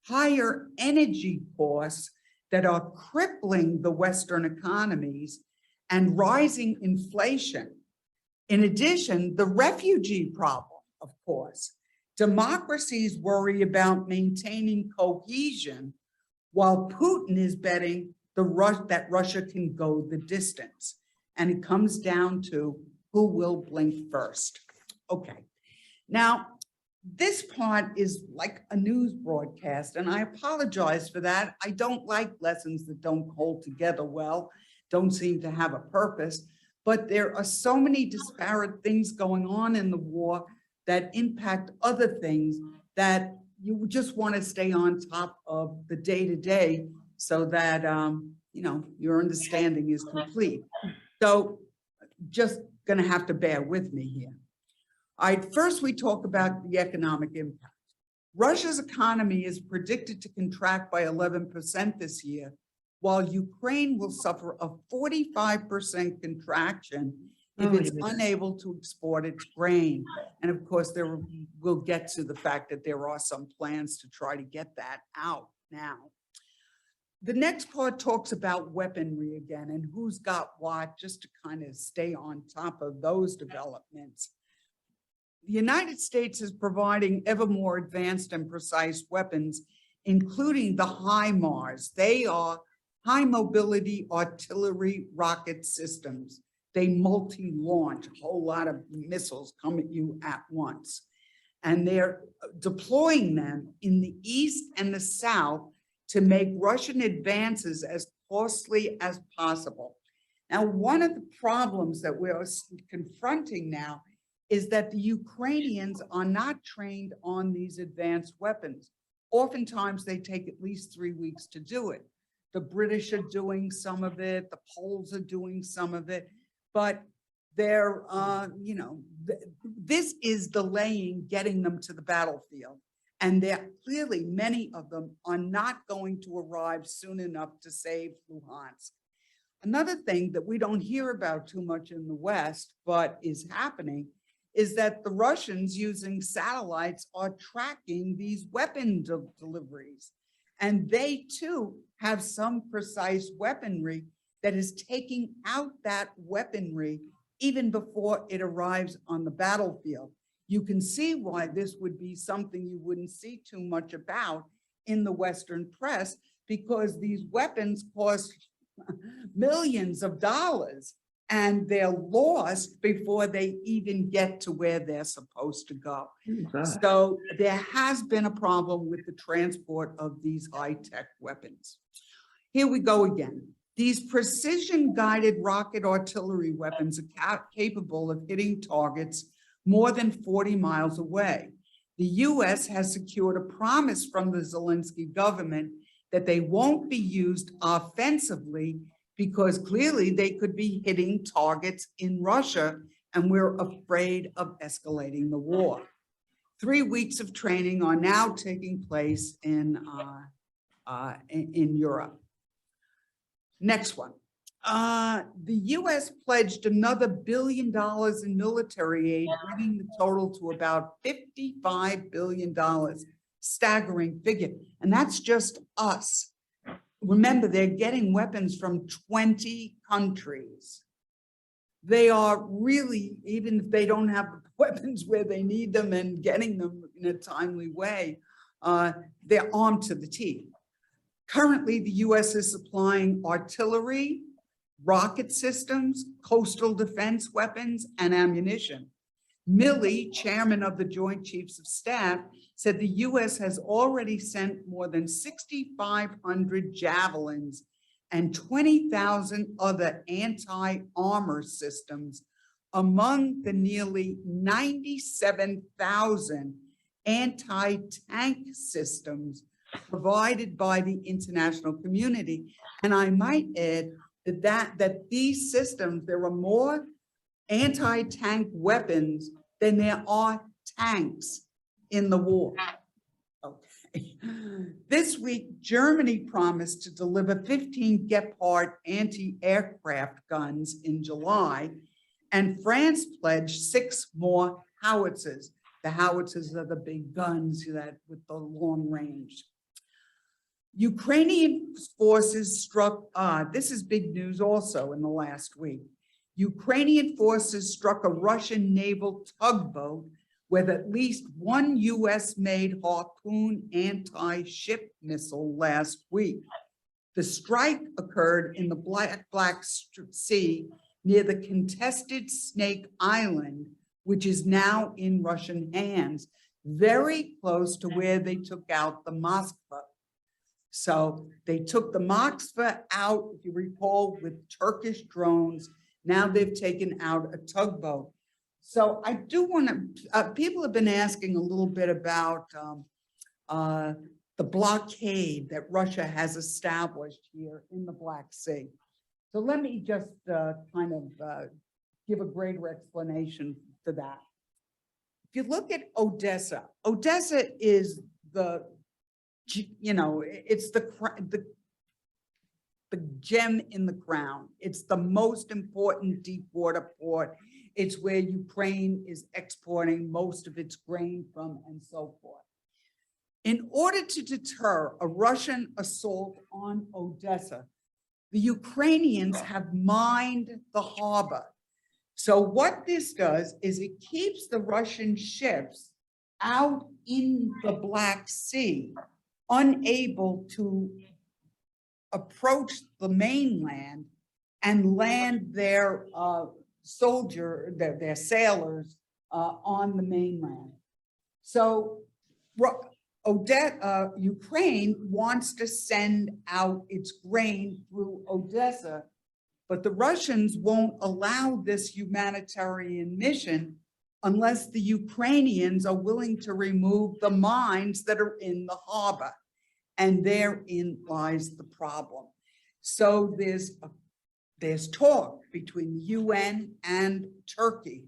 higher energy costs that are crippling the Western economies, and rising inflation. In addition, the refugee problem, of course. Democracies worry about maintaining cohesion while Putin is betting that Russia can go the distance. And it comes down to who will blink first. Okay. Now, this part is like a news broadcast, and I apologize for that. I don't like lessons that don't hold together well, don't seem to have a purpose, but there are so many disparate things going on in the war that impact other things that you just want to stay on top of the day-to-day so that, your understanding is complete. So just going to have to bear with me here. All right, first we talk about the economic impact. Russia's economy is predicted to contract by 11% this year, while Ukraine will suffer a 45% contraction if Oh, it's yeah. unable to export its grain. And of course, we'll get to the fact that there are some plans to try to get that out now. The next part talks about weaponry again and who's got what, just to kind of stay on top of those developments. The United States is providing ever more advanced and precise weapons, including the HIMARS. They are high mobility artillery rocket systems. They multi-launch, a whole lot of missiles come at you at once. And they're deploying them in the east and the south to make Russian advances as costly as possible. Now, one of the problems that we're confronting now is that the Ukrainians are not trained on these advanced weapons. Oftentimes, they take at least 3 weeks to do it. The British are doing some of it, the Poles are doing some of it, but they're, this is delaying getting them to the battlefield. And they're clearly, many of them are not going to arrive soon enough to save Luhansk. Another thing that we don't hear about too much in the West, but is happening, is that the Russians using satellites are tracking these weapon deliveries. And they too have some precise weaponry that is taking out that weaponry even before it arrives on the battlefield. You can see why this would be something you wouldn't see too much about in the Western press, because these weapons cost millions of dollars and they're lost before they even get to where they're supposed to go. So there has been a problem with the transport of these high-tech weapons. Here we go again. These precision-guided rocket artillery weapons are capable of hitting targets more than 40 miles away. The US has secured a promise from the Zelensky government that they won't be used offensively because clearly they could be hitting targets in Russia, and we're afraid of escalating the war. 3 weeks of training are now taking place in Europe. Next one. The US pledged another $1 billion in military aid, bringing the total to about $55 billion, staggering figure. And that's just us. Remember, they're getting weapons from 20 countries. They are really, even if they don't have the weapons where they need them and getting them in a timely way, they're armed to the teeth. Currently, the US is supplying artillery, rocket systems, coastal defense weapons, and ammunition. Milley, chairman of the Joint Chiefs of Staff, said the US has already sent more than 6,500 javelins and 20,000 other anti-armor systems among the nearly 97,000 anti-tank systems provided by the international community. And I might add that these systems, there are more anti-tank weapons than there are tanks in the war. Okay. This week, Germany promised to deliver 15 Gepard anti-aircraft guns in July, and France pledged 6 more howitzers. The howitzers are the big guns that with the long range. Ukrainian forces struck, this is big news also in the last week. Ukrainian forces struck a Russian naval tugboat with at least 1 US-made Harpoon anti-ship missile last week. The strike occurred in the Black Sea near the contested Snake Island, which is now in Russian hands, very close to where they took out the Moskva. So they took the Moskva out, if you recall, with Turkish drones. Now they've taken out a tugboat. So I do want to, people have been asking a little bit about the blockade that Russia has established here in the Black Sea. So let me just kind of give a greater explanation for that. If you look at Odessa, Odessa is the, it's the the gem in the crown. It's the most important deep water port. It's where Ukraine is exporting most of its grain from and so forth. In order to deter a Russian assault on Odessa, the Ukrainians have mined the harbor. So what this does is it keeps the Russian ships out in the Black Sea, unable to approach the mainland and land their their sailors on the mainland. So Ukraine wants to send out its grain through Odessa, but the Russians won't allow this humanitarian mission unless the Ukrainians are willing to remove the mines that are in the harbor. And therein lies the problem. So there's talk between the UN and Turkey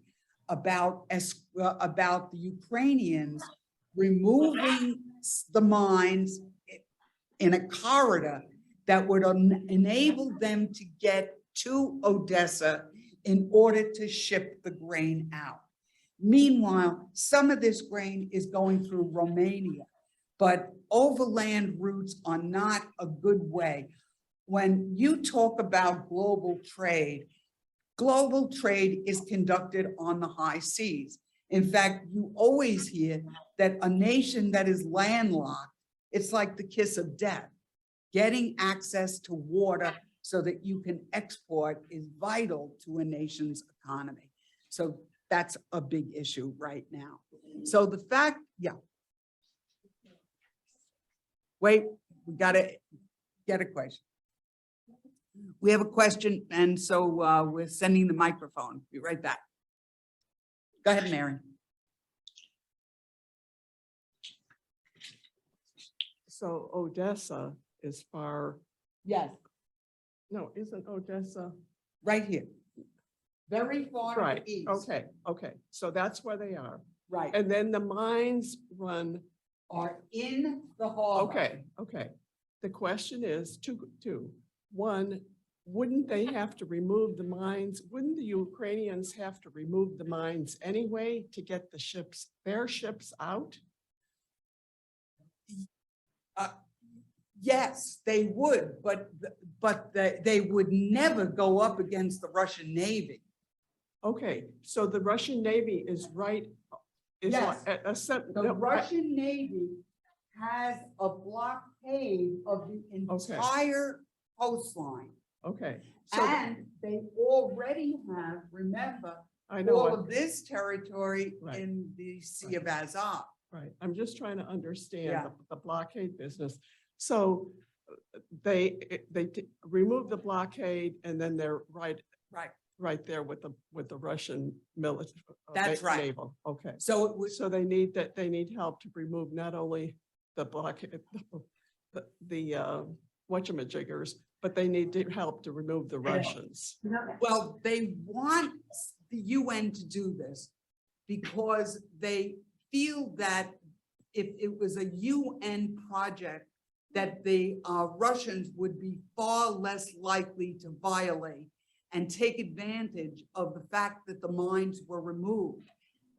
about the Ukrainians removing the mines in a corridor that would enable them to get to Odessa in order to ship the grain out. Meanwhile, some of this grain is going through Romania, but overland routes are not a good way. When you talk about global trade is conducted on the high seas. In fact, you always hear that a nation that is landlocked, it's like the kiss of death. Getting access to water so that you can export is vital to a nation's economy. So that's a big issue right now. So the fact, wait, we gotta get a question. We have a question, and so we're sending the microphone. Be right back. Go ahead, Mary. So Odessa is far, Yes, no, isn't Odessa? right here. Very far Right, east. okay, so that's where they are. Right, And then the mines run, are in the harbor. okay. The question is two. One, wouldn't they have to remove the mines? Wouldn't the Ukrainians have to remove the mines anyway to get the ships, their ships out? Yes, they would, but they would never go up against the Russian Navy. Okay, so the Russian Navy is right. Yes. The no, Russian Navy has a blockade of the entire coastline. Okay, so And they already have, remember, I know, all of this territory Right. in the Sea of Azov. right, I'm just trying to understand Yeah. the blockade business. So they remove the blockade and then they're right there with the Russian military. That's right. Naval, okay. So it was, So they need help to remove not only the blockade, the whatchamajiggers, but they need to help to remove the Russians. well, they want the UN to do this because they feel that if it was a UN project, that the Russians would be far less likely to violate and take advantage of the fact that the mines were removed.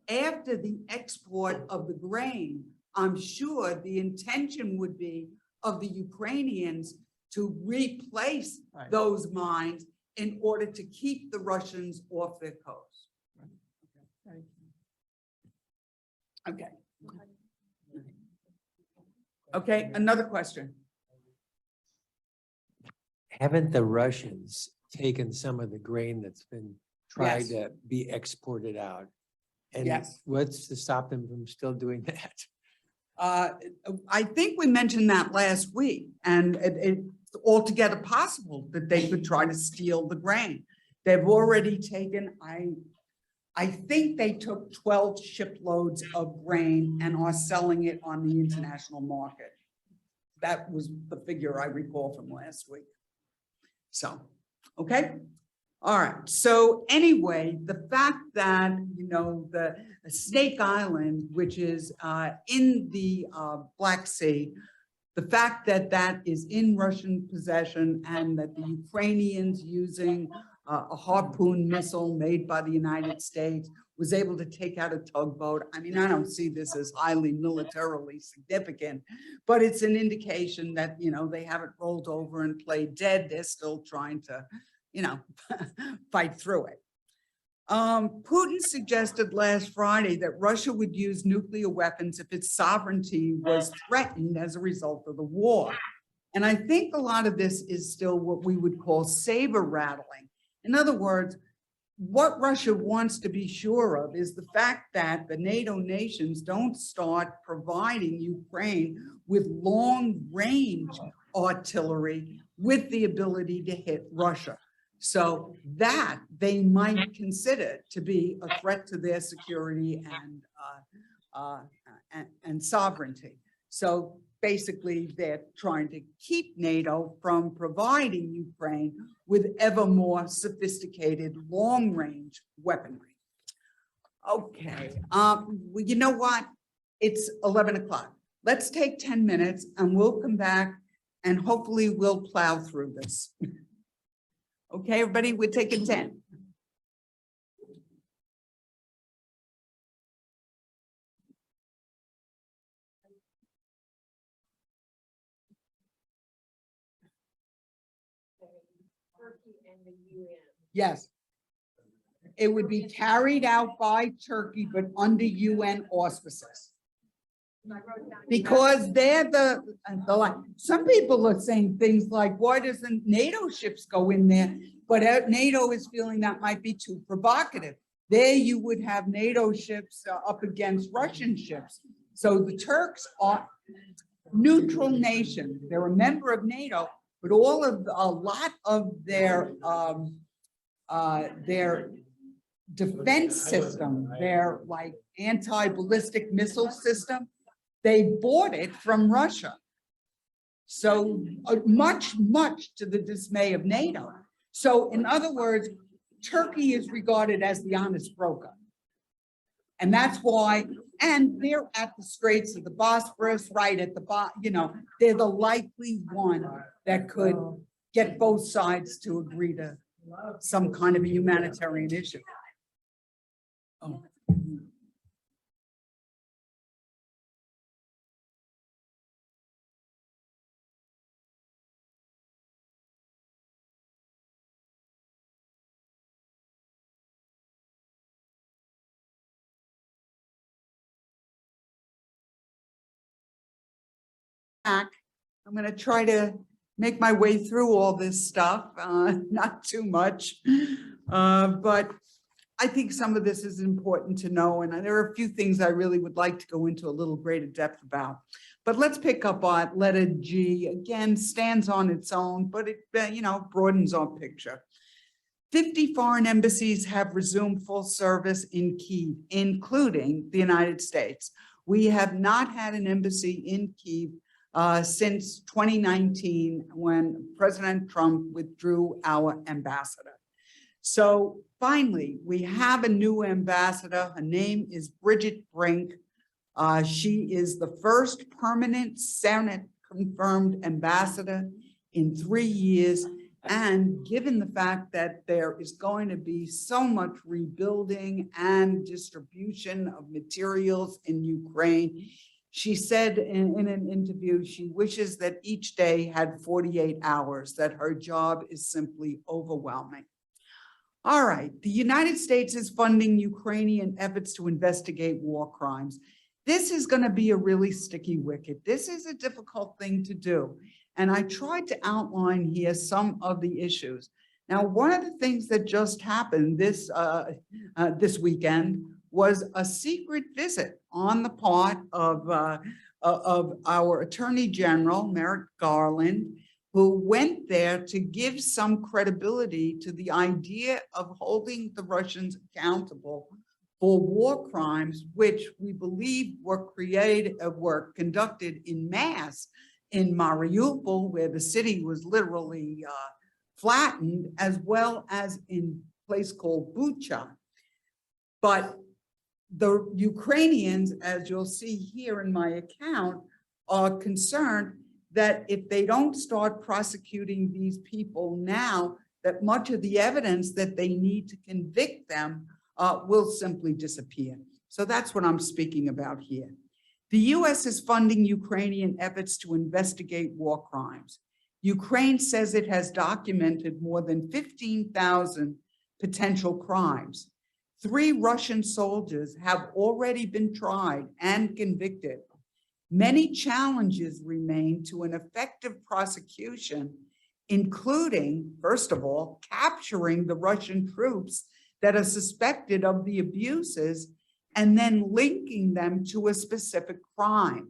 After the export of the grain, I'm sure the intention would be of the Ukrainians to replace Right. those mines in order to keep the Russians off their coast. Thank you. Okay. Okay, another question. Haven't the Russians taken some of the grain that's been tried Yes. to be exported out? And Yes. what's to stop them from still doing that? I think we mentioned that last week, and it's altogether possible that they could try to steal the grain. They've already taken, I think they took 12 shiploads of grain and are selling it on the international market. That was the figure I recall from last week. So, okay. All right. So anyway, the fact that, the Snake Island, which is in the Black Sea, The fact that that is in Russian possession and that the Ukrainians using a Harpoon missile made by the United States was able to take out a tugboat. I mean, I don't see this as highly militarily significant, but it's an indication that, you know, they haven't rolled over and played dead. They're still trying to, you know, fight through it. Putin suggested last Friday that Russia would use nuclear weapons if its sovereignty was threatened as a result of the war. And I think a lot of this is still what we would call saber rattling. In other words, what Russia wants to be sure of is the fact that the NATO nations don't start providing Ukraine with long-range artillery with the ability to hit Russia. So that they might consider to be a threat to their security and sovereignty. So basically, they're trying to keep NATO from providing Ukraine with ever more sophisticated long-range weaponry. Okay, well, you know what? It's 11 o'clock. Let's take 10 minutes and we'll come back and hopefully we'll plow through this. Okay, everybody, we're taking 10. Turkey and the UN. Yes. It would be carried out by Turkey, but under UN auspices. Because they're the like, some people are saying things like, why doesn't NATO ships go in there? But NATO is feeling that might be too provocative. There you would have NATO ships up against Russian ships. So the Turks are neutral nation. They're a member of NATO, but a lot of their defense system, their like anti-ballistic missile system, they bought it from Russia. So much to the dismay of NATO. So in other words, Turkey is regarded as the honest broker. And that's why, and they're at the Straits of the Bosphorus, right at the bottom, you know, they're the likely one that could get both sides to agree to some kind of a humanitarian issue. Oh. Back. I'm going to try to make my way through all this stuff, not too much, but I think some of this is important to know, and there are a few things I really would like to go into a little greater depth about. But let's pick up on letter G. Again, stands on its own, but it you know, broadens our picture. 50 foreign embassies have resumed full service in Kyiv, including the United States. We have not had an embassy in Kyiv since 2019, when President Trump withdrew our ambassador. So finally, we have a new ambassador. Her name is Bridget Brink. She is the first permanent Senate-confirmed ambassador in 3 years. And given the fact that there is going to be so much rebuilding and distribution of materials in Ukraine, she said in an interview, she wishes that each day had 48 hours, that her job is simply overwhelming. All right, the United States is funding Ukrainian efforts to investigate war crimes. This is going to be a really sticky wicket. This is a difficult thing to do. And I tried to outline here some of the issues. Now, one of the things that just happened this weekend was a secret visit on the part of our Attorney General, Merrick Garland, who went there to give some credibility to the idea of holding the Russians accountable for war crimes, which we believe were conducted in mass in Mariupol, where the city was literally flattened, as well as in a place called Bucha. But the Ukrainians, as you'll see here in my account, are concerned that if they don't start prosecuting these people now, that much of the evidence that they need to convict them will simply disappear. So that's what I'm speaking about here. The US is funding Ukrainian efforts to investigate war crimes. Ukraine says it has documented more than 15,000 potential crimes. 3 Russian soldiers have already been tried and convicted. Many challenges remain to an effective prosecution, including, first of all, capturing the Russian troops that are suspected of the abuses and then linking them to a specific crime.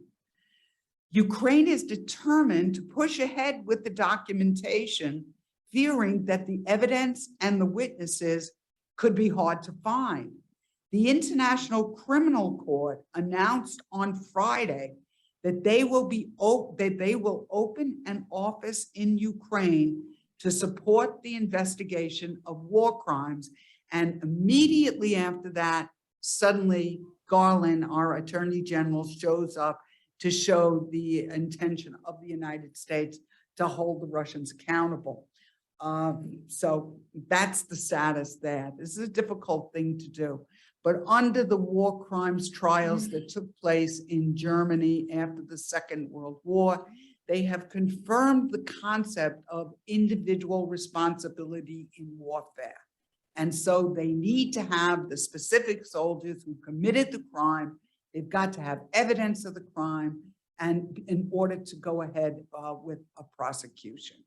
Ukraine is determined to push ahead with the documentation, fearing that the evidence and the witnesses could be hard to find. The International Criminal Court announced on Friday that they will open an office in Ukraine to support the investigation of war crimes. And immediately after that, suddenly Garland, our Attorney General, shows up to show the intention of the United States to hold the Russians accountable. So that's the status there. This is a difficult thing to do. But under the war crimes trials that took place in Germany after the Second World War, they have confirmed the concept of individual responsibility in warfare. And so they need to have the specific soldiers who committed the crime. They've got to have evidence of the crime and in order to go ahead with a prosecution.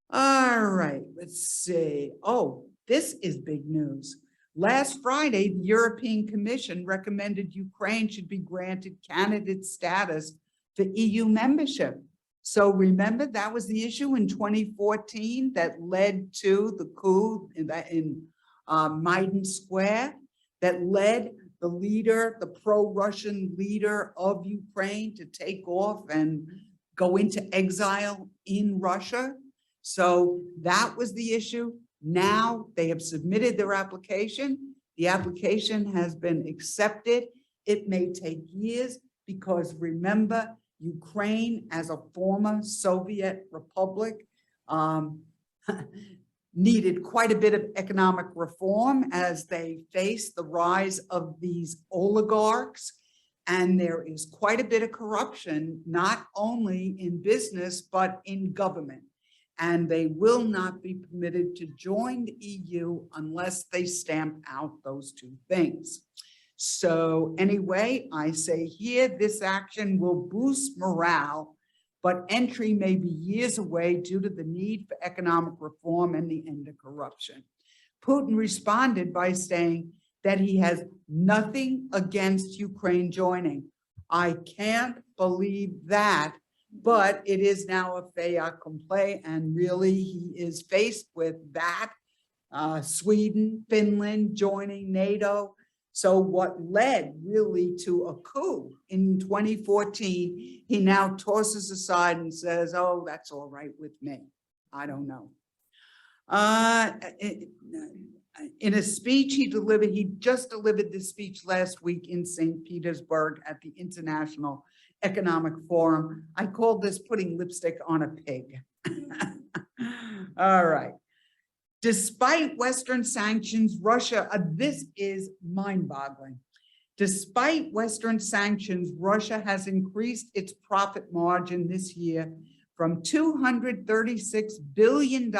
All right, let's see. Oh, this is big news. Last Friday, the European Commission recommended Ukraine should be granted candidate status for EU membership. So remember, that was the issue in 2014 that led to the coup in Maidan Square, that led the leader, the pro-Russian leader of Ukraine, to take off and go into exile in Russia. So that was the issue. Now they have submitted their application. The application has been accepted. It may take years because remember, Ukraine as a former Soviet republic needed quite a bit of economic reform as they face the rise of these oligarchs. And there is quite a bit of corruption, not only in business, but in government. And they will not be permitted to join the EU unless they stamp out those 2 things. So anyway, I say here, this action will boost morale, but entry may be years away due to the need for economic reform and the end of corruption. Putin responded by saying that he has nothing against Ukraine joining. I can't believe that. But it is now a fait accompli, and really he is faced with that. Sweden, Finland joining NATO. So what led really to a coup in 2014, he now tosses aside and says, oh, that's all right with me. I don't know. In a speech he just delivered this speech last week in St. Petersburg at the International Economic Forum. I call this putting lipstick on a pig. All right. Despite Western sanctions, Russia, this is mind-boggling. Despite Western sanctions, Russia has increased its profit margin this year from $236 billion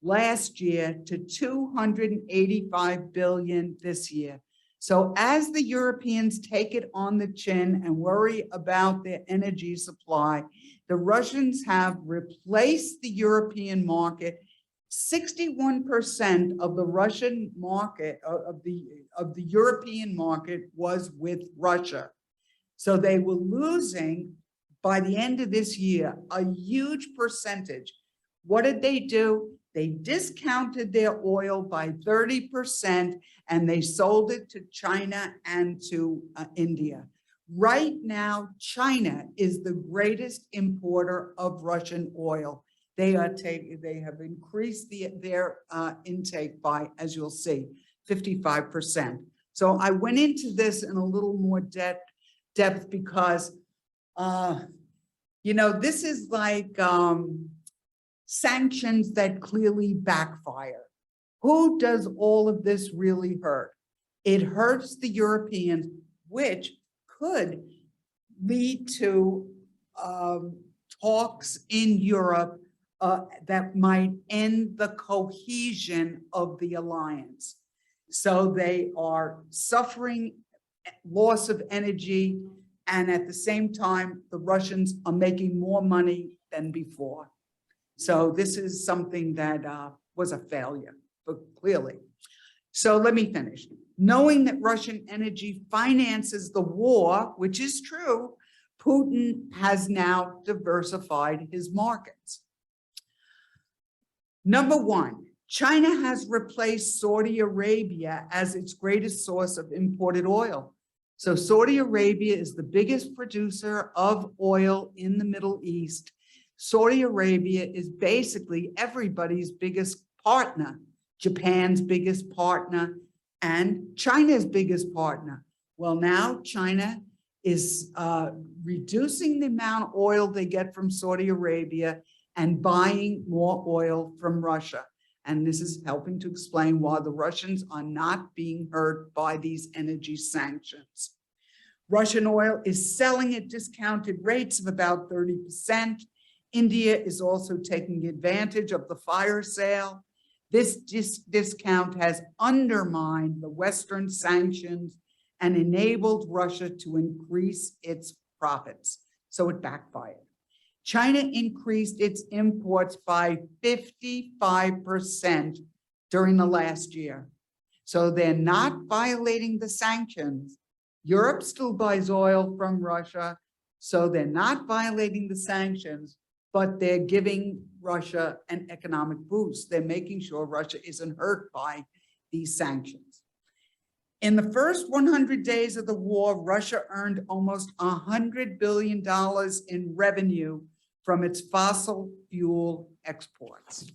last year to $285 billion this year. So as the Europeans take it on the chin and worry about their energy supply, the Russians have replaced the European market. 61% of the Russian market, of the European market, was with Russia. So they were losing, by the end of this year, a huge percentage. What did they do? They discounted their oil by 30% and they sold it to China and to India. Right now, China is the greatest importer of Russian oil. They have increased their intake by, as you'll see, 55%. So I went into this in a little more depth because You know, this is like sanctions that clearly backfire. Who does all of this really hurt? It hurts the Europeans, which could lead to talks in Europe that might end the cohesion of the alliance. So they are suffering loss of energy, and at the same time, the Russians are making more money than before. So this is something that was a failure, but clearly. So let me finish. Knowing that Russian energy finances the war, which is true, Putin has now diversified his markets. Number one, China has replaced Saudi Arabia as its greatest source of imported oil. So Saudi Arabia is the biggest producer of oil in the Middle East. Saudi Arabia is basically everybody's biggest partner, Japan's biggest partner, and China's biggest partner. Well, now China is reducing the amount of oil they get from Saudi Arabia and buying more oil from Russia. And this is helping to explain why the Russians are not being hurt by these energy sanctions. Russian oil is selling at discounted rates of about 30%. India is also taking advantage of the fire sale. This discount has undermined the Western sanctions and enabled Russia to increase its profits. So it backfired. China increased its imports by 55% during the last year. So they're not violating the sanctions. Europe still buys oil from Russia, so they're not violating the sanctions, but they're giving Russia an economic boost. They're making sure Russia isn't hurt by these sanctions. In the first 100 days of the war, Russia earned almost $100 billion in revenue from its fossil fuel exports.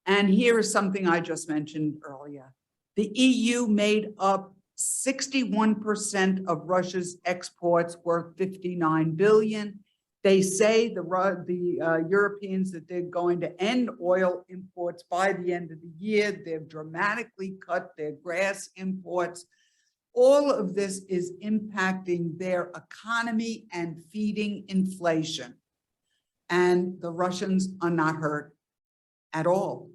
And here is something I just mentioned earlier. The EU made up 61% of Russia's exports, worth $59 billion. They say the Europeans that they're going to end oil imports by the end of the year. They've dramatically cut their gas imports. All of this is impacting their economy and feeding inflation. And the Russians are not hurt at all.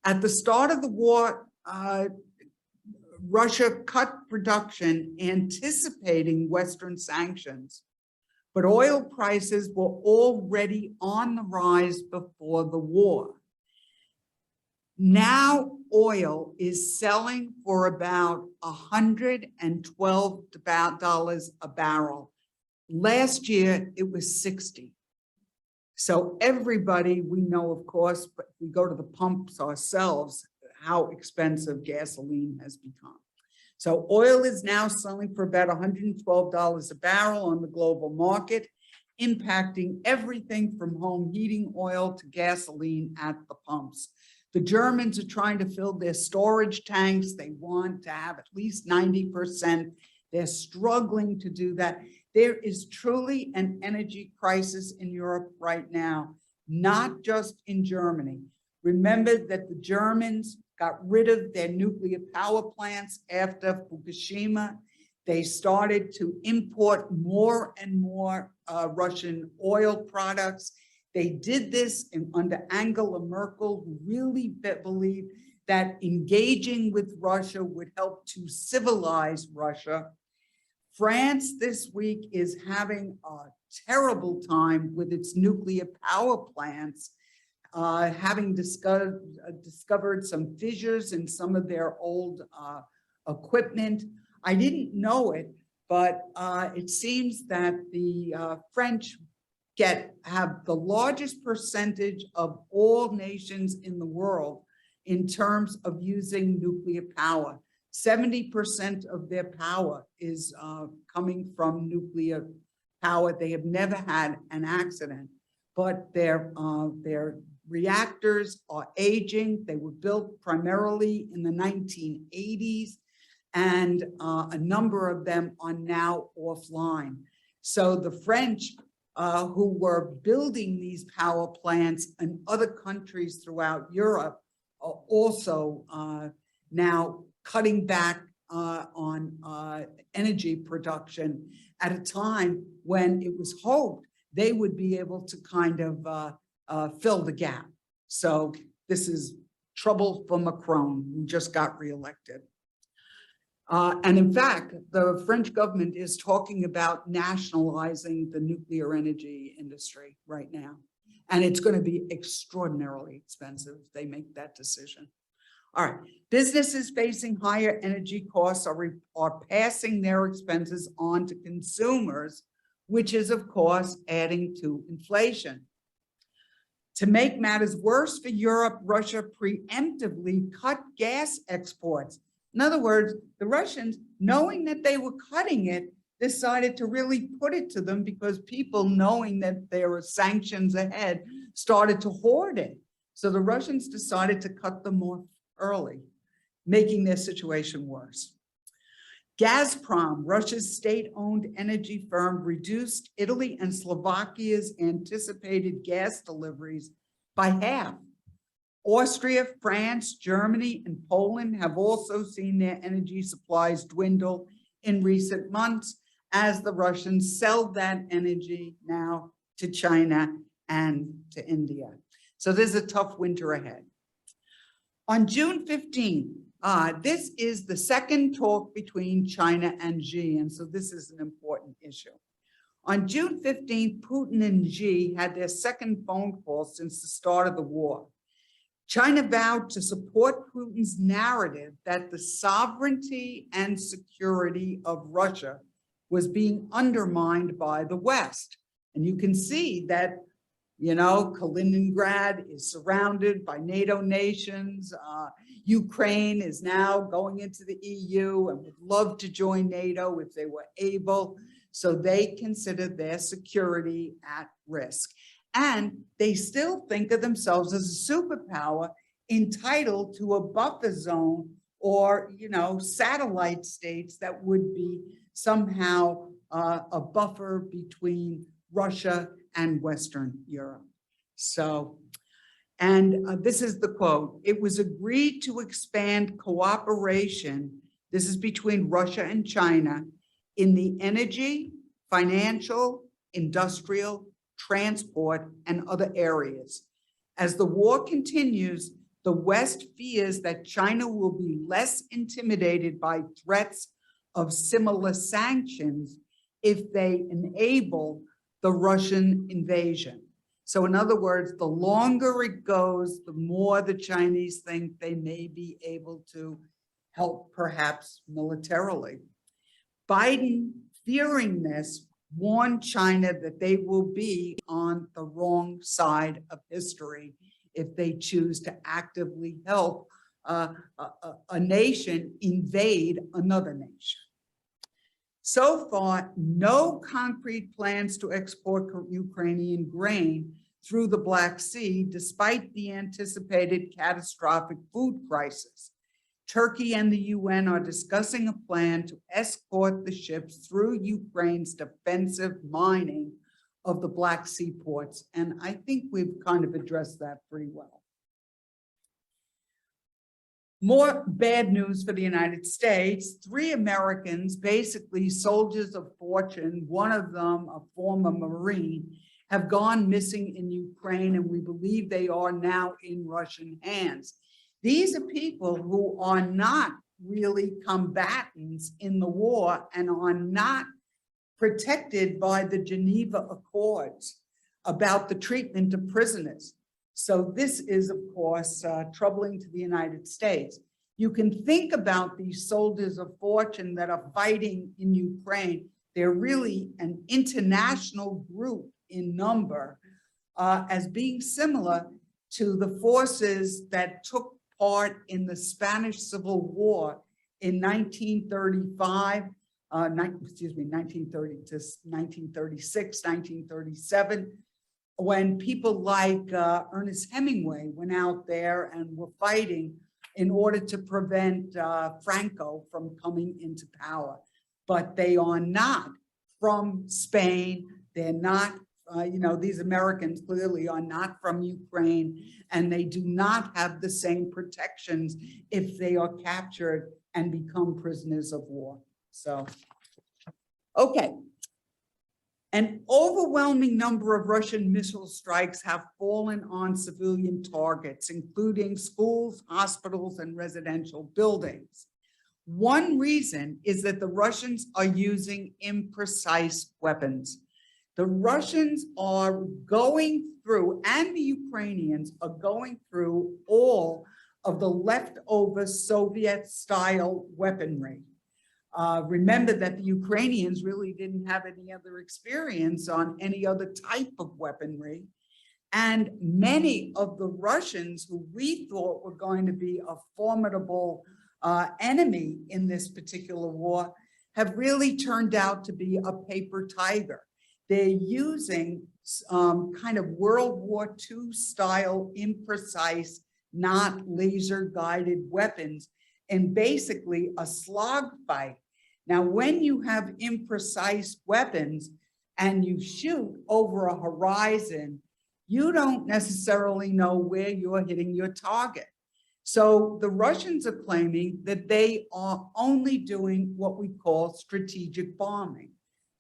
At the start of the war, Russia cut production anticipating Western sanctions, but oil prices were already on the rise before the war. Now oil is selling for about $112 a barrel. Last year, it was 60. So everybody, we know, of course, but we go to the pumps ourselves, how expensive gasoline has become. So oil is now selling for about $112 a barrel on the global market, impacting everything from home heating oil to gasoline at the pumps. The Germans are trying to fill their storage tanks. They want to have at least 90%. They're struggling to do that. There is truly an energy crisis in Europe right now, not just in Germany. Remember that the Germans got rid of their nuclear power plants after Fukushima. They started to import more and more Russian oil products. They did this under Angela Merkel, who really believed that engaging with Russia would help to civilize Russia. France this week is having a terrible time with its nuclear power plants, having discovered some fissures in some of their old equipment. I didn't know it, but it seems that the French have the largest percentage of all nations in the world in terms of using nuclear power. 70% of their power is coming from nuclear power. They have never had an accident, but their reactors are aging. They were built primarily in the 1980s, and a number of them are now offline. So the French, who were building these power plants in other countries throughout Europe, are also now cutting back on energy production at a time when it was hoped they would be able to kind of fill the gap. So this is trouble for Macron, who just got reelected. And in fact, the French government is talking about nationalizing the nuclear energy industry right now. And it's going to be extraordinarily expensive if they make that decision. All right, businesses facing higher energy costs are passing their expenses on to consumers, which is, of course, adding to inflation. To make matters worse for Europe, Russia preemptively cut gas exports. In other words, the Russians, knowing that they were cutting it, decided to really put it to them because people, knowing that there were sanctions ahead, started to hoard it. So the Russians decided to cut them off early, making their situation worse. Gazprom, Russia's state-owned energy firm, reduced Italy and Slovakia's anticipated gas deliveries by half. Austria, France, Germany, and Poland have also seen their energy supplies dwindle in recent months as the Russians sell that energy now to China and to India. So there's a tough winter ahead. On June 15th, this is the second talk between China and Xi, and so this is an important issue. On June 15th, Putin and Xi had their second phone call since the start of the war. China vowed to support Putin's narrative that the sovereignty and security of Russia was being undermined by the West. And you can see that, you know, Kaliningrad is surrounded by NATO nations. Ukraine is now going into the EU and would love to join NATO if they were able. So they consider their security at risk. And they still think of themselves as a superpower entitled to a buffer zone or, you know, satellite states that would be somehow a buffer between Russia and Western Europe. So, and this is the quote: "It was agreed to expand cooperation," this is between Russia and China, "in the energy, financial, industrial, transport, and other areas. As the war continues, the West fears that China will be less intimidated by threats of similar sanctions if they enable the Russian invasion." So in other words, the longer it goes, the more the Chinese think they may be able to help, perhaps militarily. Biden, fearing this, warned China that they will be on the wrong side of history if they choose to actively help a nation invade another nation. So far, no concrete plans to export Ukrainian grain through the Black Sea, despite the anticipated catastrophic food crisis. Turkey and the UN are discussing a plan to escort the ships through Ukraine's defensive mining of the Black Sea ports. And I think we've kind of addressed that pretty well. More bad news for the United States. 3 Americans, basically soldiers of fortune, one of them a former Marine, have gone missing in Ukraine, and we believe they are now in Russian hands. These are people who are not really combatants in the war and are not protected by the Geneva Accords about the treatment of prisoners. So this is, of course, troubling to the United States. You can think about these soldiers of fortune that are fighting in Ukraine. They're really an international group in number, as being similar to the forces that took part in the Spanish Civil War in 1935, 1930 to 1936, 1937, when people like Ernest Hemingway went out there and were fighting in order to prevent Franco from coming into power. But they are not from Spain. They're not, these Americans clearly are not from Ukraine, and they do not have the same protections if they are captured and become prisoners of war. So, okay. An overwhelming number of Russian missile strikes have fallen on civilian targets, including schools, hospitals, and residential buildings. One reason is that the Russians are using imprecise weapons. The Russians are going through, and the Ukrainians are going through all of the leftover Soviet-style weaponry. Remember that the Ukrainians really didn't have any other experience on any other type of weaponry. And many of the Russians who we thought were going to be a formidable enemy in this particular war have really turned out to be a paper tiger. They're using kind of World War II style, imprecise, not laser guided weapons, and basically a slog fight. Now, when you have imprecise weapons and you shoot over a horizon, you don't necessarily know where you're hitting your target. So the Russians are claiming that they are only doing what we call strategic bombing.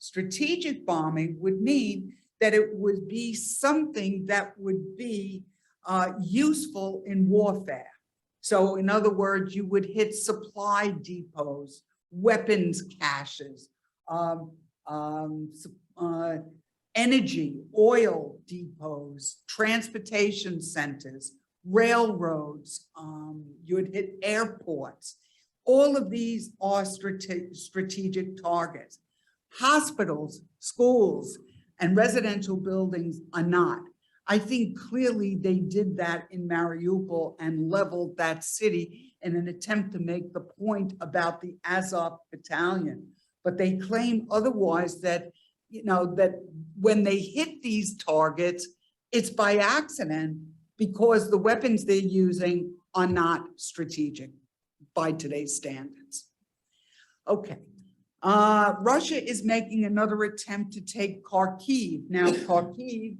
Strategic bombing would mean that it would be something that would be useful in warfare. So in other words, you would hit supply depots, weapons caches, energy, oil depots, transportation centers, railroads, you would hit airports. All of these are strategic targets. Hospitals, schools, and residential buildings are not. I think clearly they did that in Mariupol and leveled that city in an attempt to make the point about the Azov battalion. But they claim otherwise that, that when they hit these targets, it's by accident because the weapons they're using are not strategic by today's standards. Okay. Russia is making another attempt to take Kharkiv. Now, Kharkiv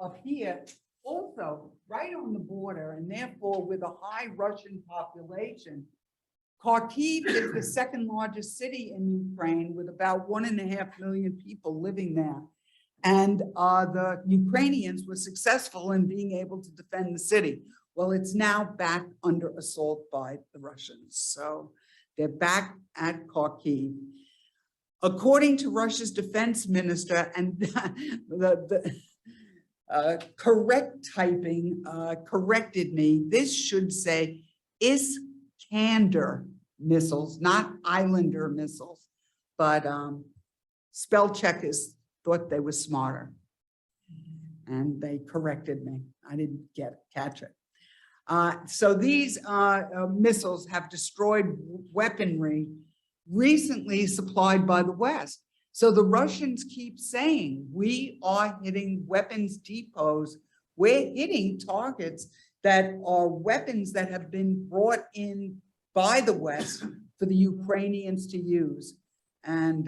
up here, also right on the border, and therefore with a high Russian population. Kharkiv is the second largest city in Ukraine with about 1.5 million people living there. And the Ukrainians were successful in being able to defend the city. Well, it's now back under assault by the Russians. So they're back at Kharkiv. According to Russia's defense minister, and correct typing corrected me, this should say Iskander missiles, not Islander missiles, but spell checkers thought they were smarter, and they corrected me. I didn't catch it. So these missiles have destroyed weaponry recently supplied by the West. So the Russians keep saying, we are hitting weapons depots. We're hitting targets that are weapons that have been brought in by the West for the Ukrainians to use. And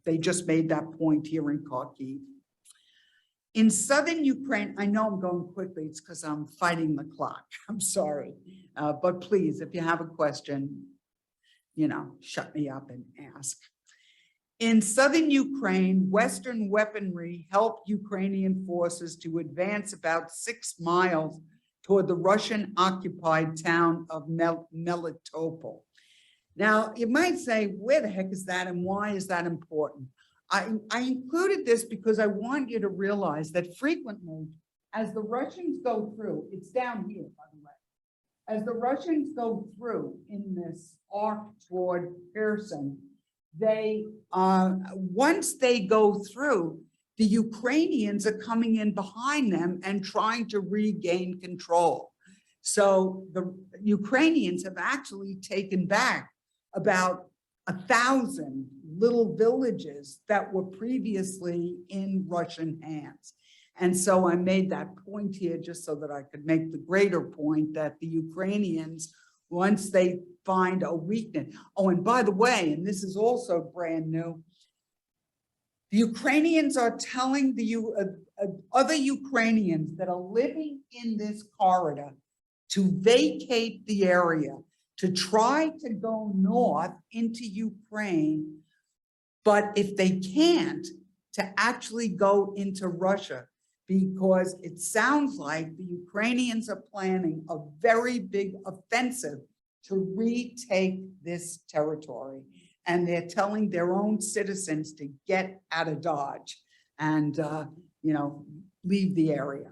they just made that point here in Kharkiv. In southern Ukraine, I know I'm going quickly, it's because I'm fighting the clock. I'm sorry. But please, if you have a question, shut me up and ask. In southern Ukraine, Western weaponry helped Ukrainian forces to advance about 6 miles toward the Russian-occupied town of Melitopol. Now, you might say, where the heck is that and why is that important? I included this because I want you to realize that frequently, as the Russians go through, it's down here, by the way, as the Russians go through in this arc toward Kherson, they, once they go through, the Ukrainians are coming in behind them and trying to regain control. So the Ukrainians have actually taken back about 1,000 little villages that were previously in Russian hands. And so I made that point here just so that I could make the greater point that the Ukrainians, once they find a weakness. Oh, and by the way, and this is also brand new, The Ukrainians are telling the other Ukrainians that are living in this corridor to vacate the area, to try to go north into Ukraine, but if they can't, to actually go into Russia, because it sounds like the Ukrainians are planning a very big offensive to retake this territory. And they're telling their own citizens to get out of Dodge and, leave the area.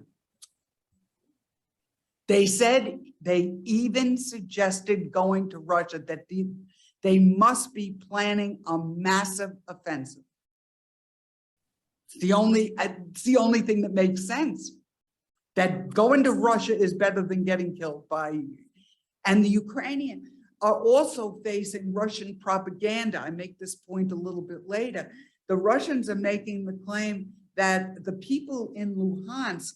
They said, they even suggested going to Russia, that they must be planning a massive offensive. It's the only thing that makes sense. That going to Russia is better than getting killed by, and the Ukrainian are also facing Russian propaganda. I make this point a little bit later. The Russians are making the claim that the people in Luhansk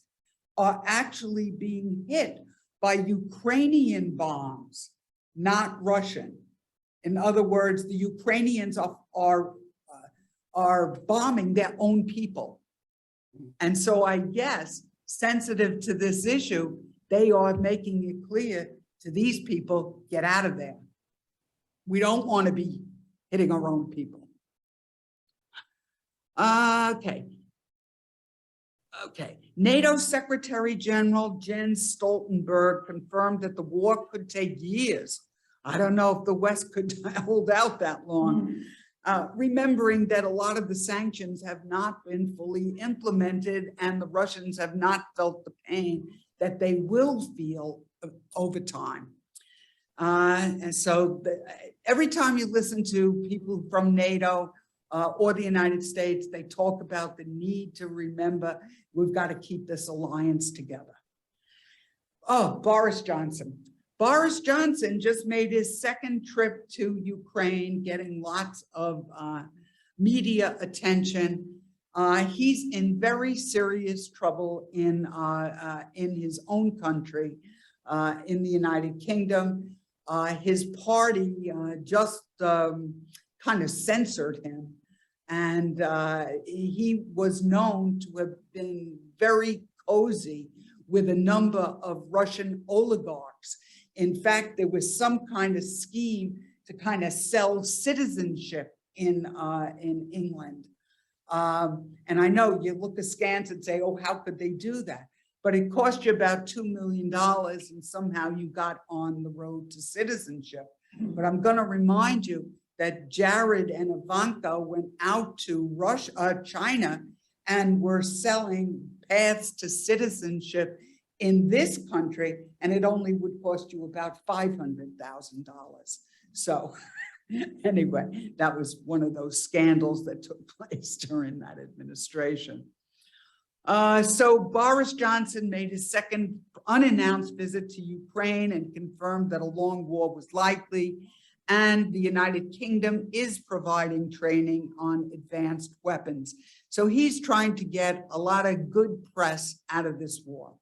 are actually being hit by Ukrainian bombs, not Russian. In other words, the Ukrainians are bombing their own people. And so I guess, sensitive to this issue, they are making it clear to these people, get out of there. We don't want to be hitting our own people. Okay. NATO Secretary General Jens Stoltenberg confirmed that the war could take years. I don't know if the West could hold out that long. Remembering that a lot of the sanctions have not been fully implemented and the Russians have not felt the pain that they will feel over time. And so every time you listen to people from NATO or the United States, they talk about the need to remember we've got to keep this alliance together. Oh, Boris Johnson. Boris Johnson just made his second trip to Ukraine, getting lots of media attention. He's in very serious trouble in his own country, in the United Kingdom. His party just kind of censored him, and he was known to have been very cozy with a number of Russian oligarchs. In fact, there was some kind of scheme to kind of sell citizenship in England. And I know you look askance and say, oh, how could they do that? But it cost you about $2 million and somehow you got on the road to citizenship. But I'm going to remind you that Jared and Ivanka went out to China and were selling paths to citizenship in this country, and it only would cost you about $500,000. So anyway, that was one of those scandals that took place during that administration. So Boris Johnson made his second unannounced visit to Ukraine and confirmed that a long war was likely, and the United Kingdom is providing training on advanced weapons. So he's trying to get a lot of good press out of this war.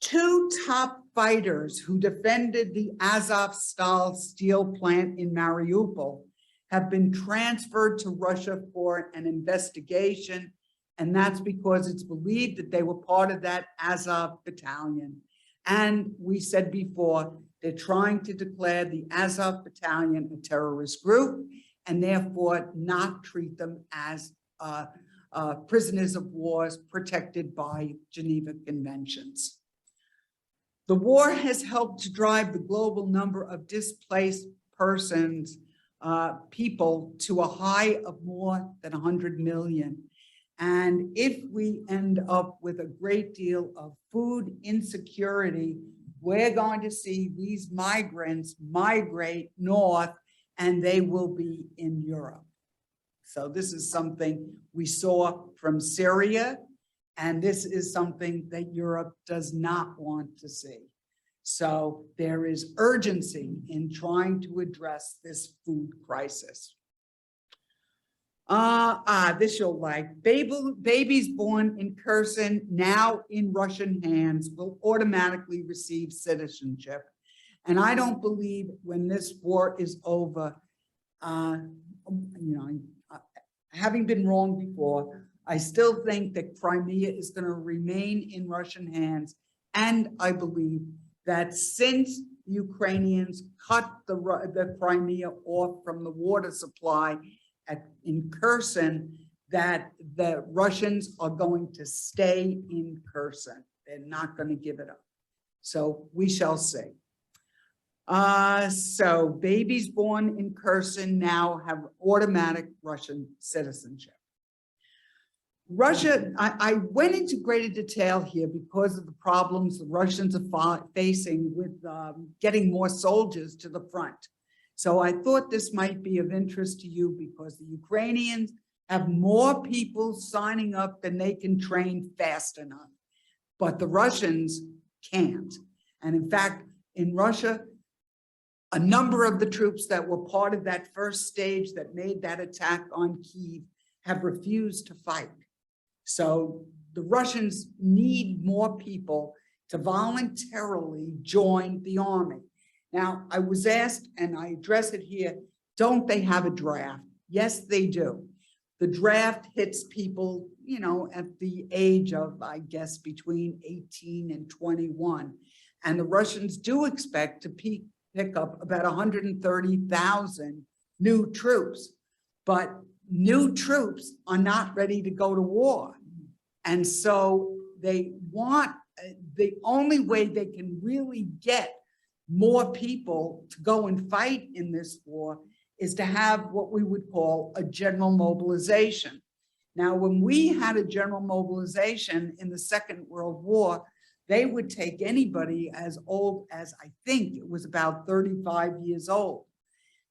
Two top fighters who defended the Azovstal steel plant in Mariupol have been transferred to Russia for an investigation, and that's because it's believed that they were part of that Azov battalion. And we said before, they're trying to declare the Azov battalion a terrorist group and therefore not treat them as prisoners of war protected by Geneva Conventions. The war has helped to drive the global number of displaced persons, people, to a high of more than 100 million. And if we end up with a great deal of food insecurity, we're going to see these migrants migrate north, and they will be in Europe. So this is something we saw from Syria, and this is something that Europe does not want to see. So there is urgency in trying to address this food crisis. This you'll like. Babies born in Kherson, now in Russian hands, will automatically receive citizenship. And I don't believe when this war is over, having been wrong before, I still think that Crimea is going to remain in Russian hands. And I believe that since the Ukrainians cut the Crimea off from the water supply in Kherson, that the Russians are going to stay in Kherson. They're not going to give it up. So we shall see. So babies born in Kherson now have automatic Russian citizenship. Russia, I went into greater detail here because of the problems the Russians are facing with getting more soldiers to the front. So I thought this might be of interest to you because the Ukrainians have more people signing up than they can train fast enough, but the Russians can't. And in fact, in Russia, a number of the troops that were part of that first stage that made that attack on Kyiv have refused to fight. So the Russians need more people to voluntarily join the army. Now, I was asked, and I address it here, don't they have a draft? Yes, they do. The draft hits people, you know, at the age of, I guess, between 18 and 21. And the Russians do expect to pick up about 130,000 new troops. But new troops are not ready to go to war. And so they want, the only way they can really get more people to go and fight in this war is to have what we would call a general mobilization. Now, when we had a general mobilization in the Second World War, they would take anybody as old as, I think it was about 35 years old.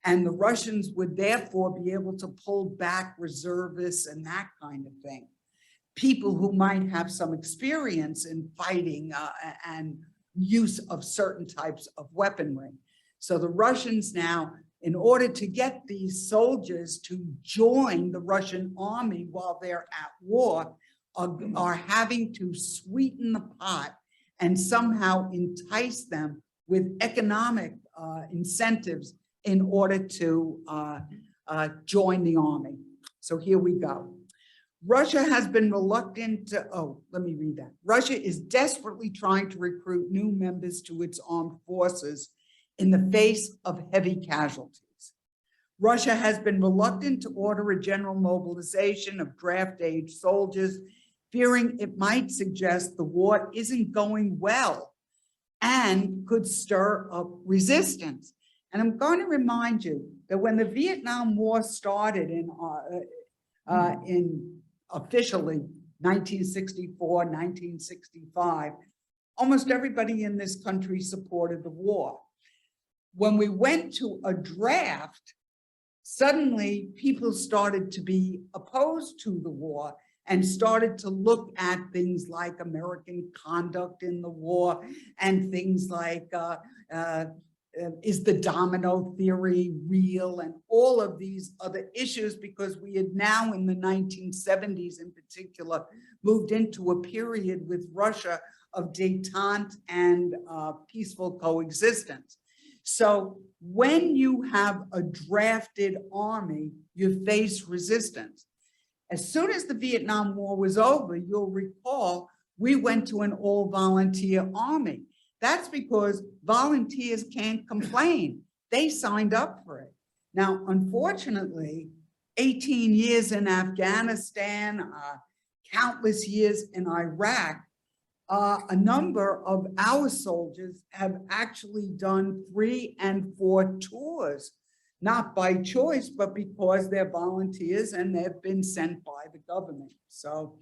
And the Russians would therefore be able to pull back reservists and that kind of thing. People who might have some experience in fighting and use of certain types of weaponry. So the Russians now, in order to get these soldiers to join the Russian army while they're at war, are having to sweeten the pot and somehow entice them with economic incentives in order to join the army. So here we go. Russia has been reluctant to, let me read that. Russia is desperately trying to recruit new members to its armed forces in the face of heavy casualties. Russia has been reluctant to order a general mobilization of draft-age soldiers, fearing it might suggest the war isn't going well and could stir up resistance. And I'm going to remind you that when the Vietnam War started in officially 1964, 1965, almost everybody in this country supported the war. When we went to a draft, suddenly people started to be opposed to the war and started to look at things like American conduct in the war and things like, is the domino theory real, and all of these other issues, because we had now in the 1970s in particular moved into a period with Russia of détente and peaceful coexistence. So when you have a drafted army, you face resistance. As soon as the Vietnam War was over, you'll recall, we went to an all-volunteer army. That's because volunteers can't complain. They signed up for it. Now, unfortunately, 18 years in Afghanistan, countless years in Iraq, a number of our soldiers have actually done 3 and 4 tours, not by choice, but because they're volunteers and they've been sent by the government. So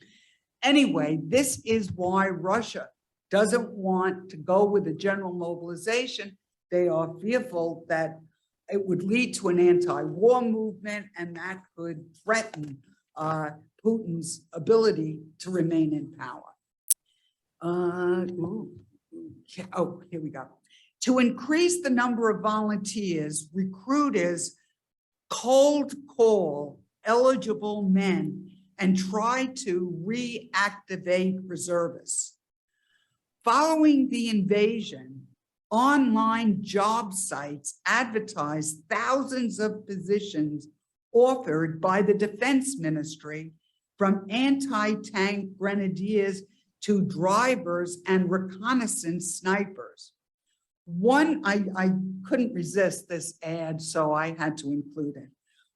anyway, this is why Russia doesn't want to go with a general mobilization. They are fearful that it would lead to an anti-war movement, and that could threaten Putin's ability to remain in power. Here we go. To increase the number of volunteers, recruiters cold call eligible men and try to reactivate reservists. Following the invasion, online job sites advertised thousands of positions offered by the Defense Ministry, from anti-tank grenadiers to drivers and reconnaissance snipers. I couldn't resist this ad, so I had to include it.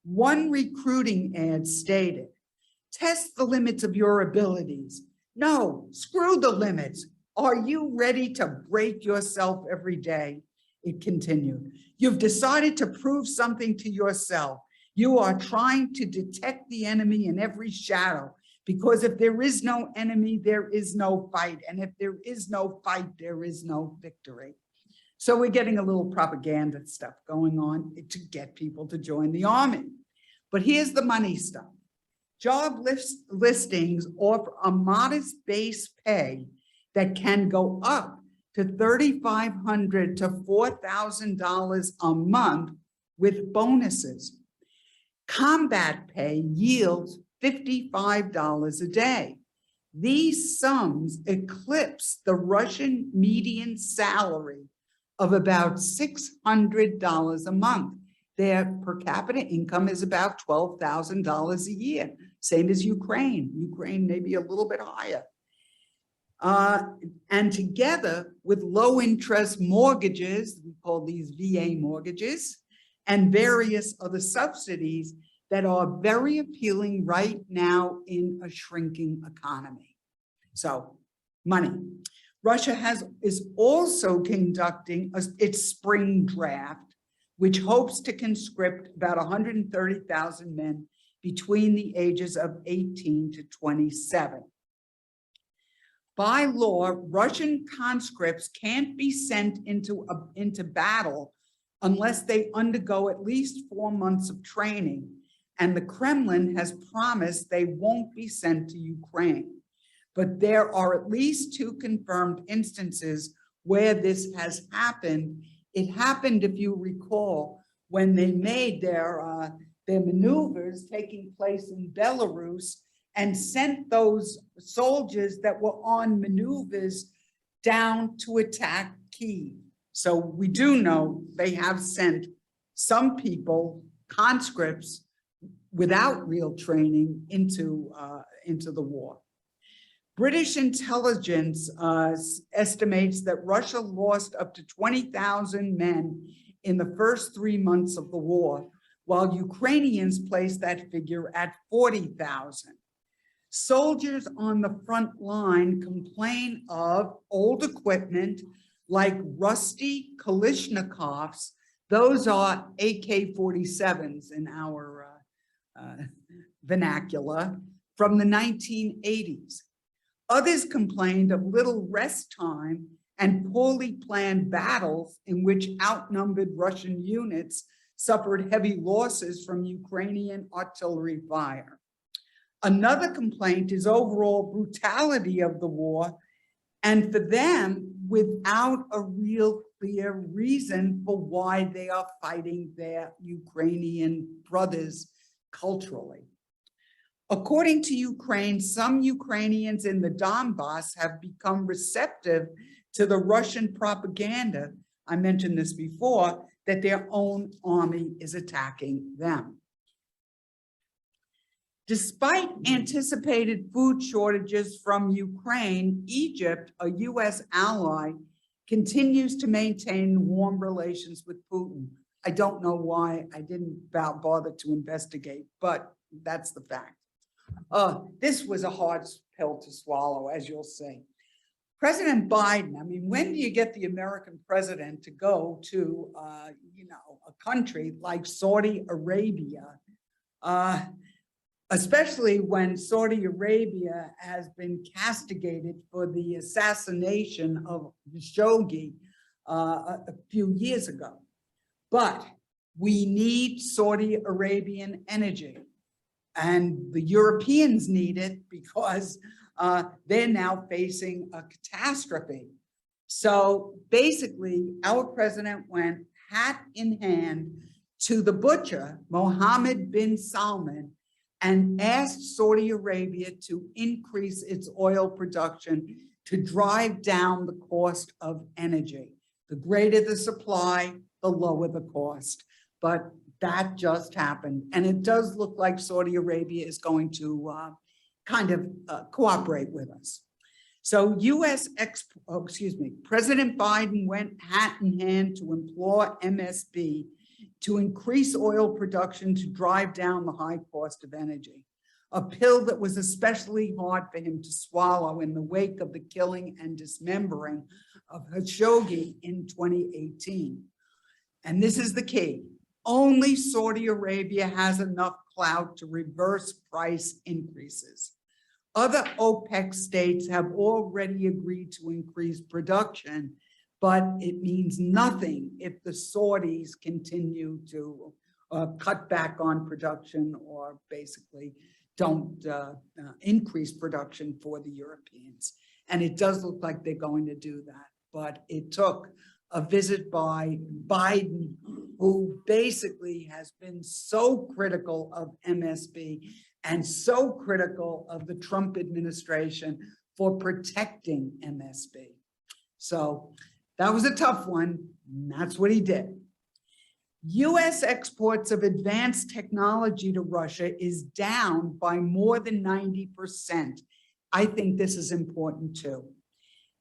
One recruiting ad stated, "Test the limits of your abilities." No, screw the limits. Are you ready to break yourself every day? It continued. You've decided to prove something to yourself. You are trying to detect the enemy in every shadow, because if there is no enemy, there is no fight. And if there is no fight, there is no victory. So we're getting a little propaganda stuff going on to get people to join the army. But here's the money stuff. Job listings offer a modest base pay that can go up to $3,500 to $4,000 a month with bonuses. Combat pay yields $55 a day. These sums eclipse the Russian median salary of about $600 a month. Their per capita income is about $12,000 a year, same as Ukraine. Ukraine may be a little bit higher. And together with low interest mortgages, we call these VA mortgages, and various other subsidies that are very appealing right now in a shrinking economy. So, money. Russia is also conducting its spring draft, which hopes to conscript about 130,000 men between the ages of 18 to 27. By law, Russian conscripts can't be sent into battle unless they undergo at least 4 months of training, and the Kremlin has promised they won't be sent to Ukraine. But there are at least 2 confirmed instances where this has happened. It happened, if you recall, when they made their maneuvers taking place in Belarus and sent those soldiers that were on maneuvers down to attack Kyiv. So we do know they have sent some people, conscripts, without real training into the war. British intelligence estimates that Russia lost up to 20,000 men in the first 3 months of the war, while Ukrainians place that figure at 40,000. Soldiers on the front line complain of old equipment like rusty Kalashnikovs. Those are AK-47s in our vernacular from the 1980s. Others complained of little rest time and poorly planned battles in which outnumbered Russian units suffered heavy losses from Ukrainian artillery fire. Another complaint is overall brutality of the war, and for them, without a real clear reason for why they are fighting their Ukrainian brothers culturally. According to Ukraine, some Ukrainians in the Donbass have become receptive to the Russian propaganda, I mentioned this before, that their own army is attacking them. Despite anticipated food shortages from Ukraine, Egypt, a US ally, continues to maintain warm relations with Putin. I don't know why I didn't bother to investigate, but that's the fact. This was a hard pill to swallow, as you'll see. President Biden, I mean, when do you get the American president to go to, a country like Saudi Arabia, especially when Saudi Arabia has been castigated for the assassination of Khashoggi a few years ago. But we need Saudi Arabian energy. And the Europeans need it because they're now facing a catastrophe. So basically, our president went hat in hand to the butcher, Mohammed bin Salman, and asked Saudi Arabia to increase its oil production to drive down the cost of energy. The greater the supply, the lower the cost. But That just happened. And it does look like Saudi Arabia is going to kind of cooperate with us. So President Biden went hat in hand to implore MSB to increase oil production to drive down the high cost of energy, a pill that was especially hard for him to swallow in the wake of the killing and dismembering of Khashoggi in 2018. And this is the key. Only Saudi Arabia has enough clout to reverse price increases. Other OPEC states have already agreed to increase production, but it means nothing if the Saudis continue to cut back on production or basically don't increase production for the Europeans. And it does look like they're going to do that. But it took a visit by Biden, who basically has been so critical of MSB and so critical of the Trump administration for protecting MSB. So that was a tough one, and that's what he did. US exports of advanced technology to Russia is down by more than 90%. I think this is important too.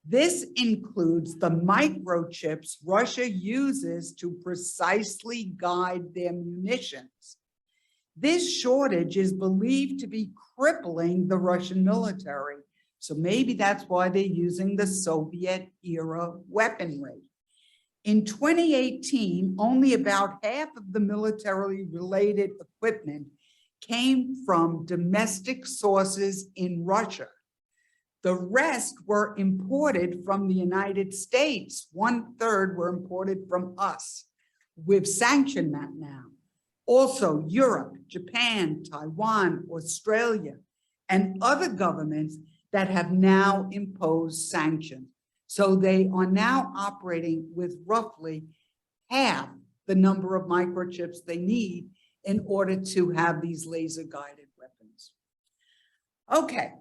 This includes the microchips Russia uses to precisely guide their munitions. This shortage is believed to be crippling the Russian military. So maybe that's why they're using the Soviet-era weaponry. In 2018, only about half of the military-related equipment came from domestic sources in Russia. The rest were imported from the United States. 1/3 were imported from us. We've sanctioned that now. Also, Europe, Japan, Taiwan, Australia, and other governments that have now imposed sanctions. So they are now operating with roughly half the number of microchips they need in order to have these laser-guided weapons. Okay,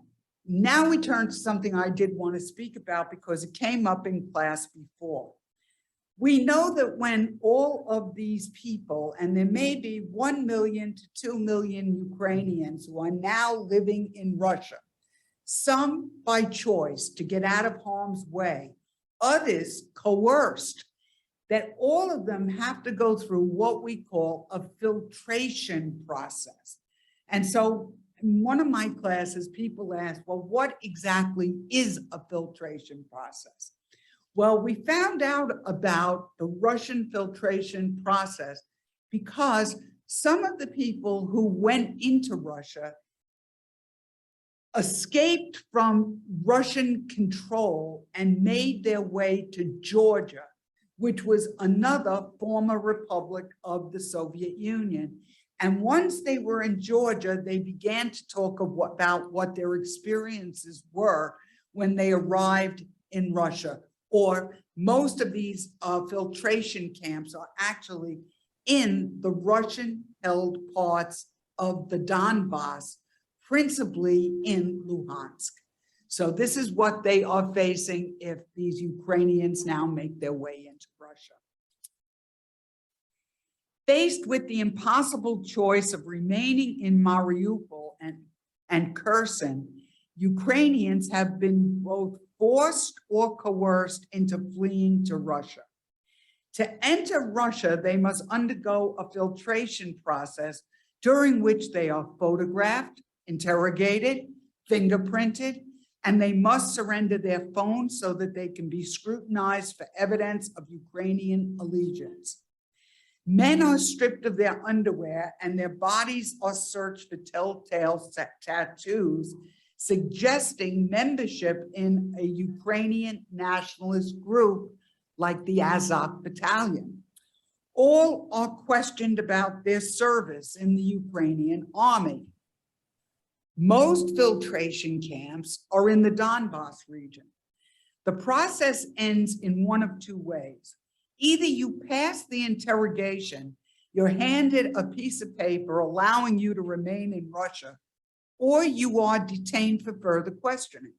now we turn to something I did want to speak about because it came up in class before. We know that when all of these people, and there may be 1 million to 2 million Ukrainians who are now living in Russia, some by choice to get out of harm's way, others coerced, that all of them have to go through what we call a filtration process. And so in one of my classes, people ask, well, what exactly is a filtration process? Well, we found out about the Russian filtration process because some of the people who went into Russia escaped from Russian control and made their way to Georgia, which was another former republic of the Soviet Union. And once they were in Georgia, they began to talk about what their experiences were when they arrived in Russia. Or most of these filtration camps are actually in the Russian-held parts of the Donbass, principally in Luhansk. So this is what they are facing if these Ukrainians now make their way into Russia. Faced with the impossible choice of remaining in Mariupol and Kherson, Ukrainians have been both forced or coerced into fleeing to Russia. To enter Russia, they must undergo a filtration process during which they are photographed, interrogated, fingerprinted, and they must surrender their phones so that they can be scrutinized for evidence of Ukrainian allegiance. Men are stripped of their underwear and their bodies are searched for telltale tattoos, suggesting membership in a Ukrainian nationalist group like the Azov Battalion. All are questioned about their service in the Ukrainian army. Most filtration camps are in the Donbass region. The process ends in one of two ways. Either you pass the interrogation, you're handed a piece of paper allowing you to remain in Russia, or you are detained for further questioning.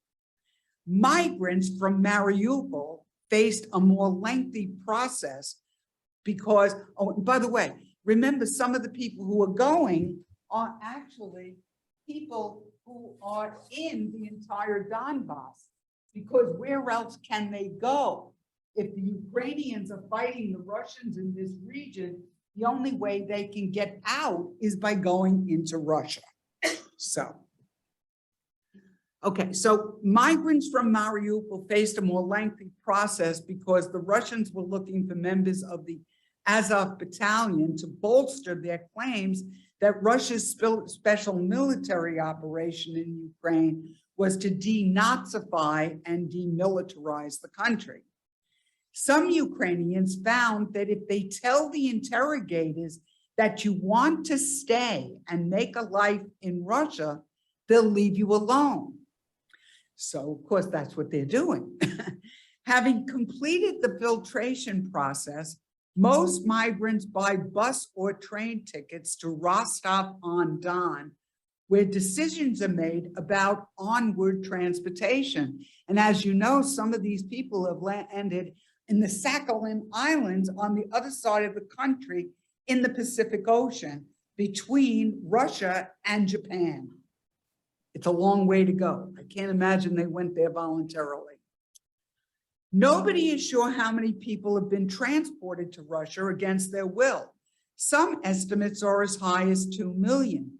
Migrants from Mariupol faced a more lengthy process because, oh, by the way, Remember, some of the people who are going are actually people who are in the entire Donbass. Because where else can they go? If the Ukrainians are fighting the Russians in this region, the only way they can get out is by going into Russia. So. Okay, so migrants from Mariupol faced a more lengthy process because the Russians were looking for members of the Azov battalion to bolster their claims that Russia's special military operation in Ukraine was to denazify and demilitarize the country. Some Ukrainians found that if they tell the interrogators that you want to stay and make a life in Russia, they'll leave you alone. So, of course, that's what they're doing. Having completed the filtration process, most migrants buy bus or train tickets to Rostov-on-Don, where decisions are made about onward transportation. And as you know, some of these people have landed in the Sakhalin Islands on the other side of the country in the Pacific Ocean between Russia and Japan. It's a long way to go. I can't imagine they went there voluntarily. Nobody is sure how many people have been transported to Russia against their will. Some estimates are as high as 2 million.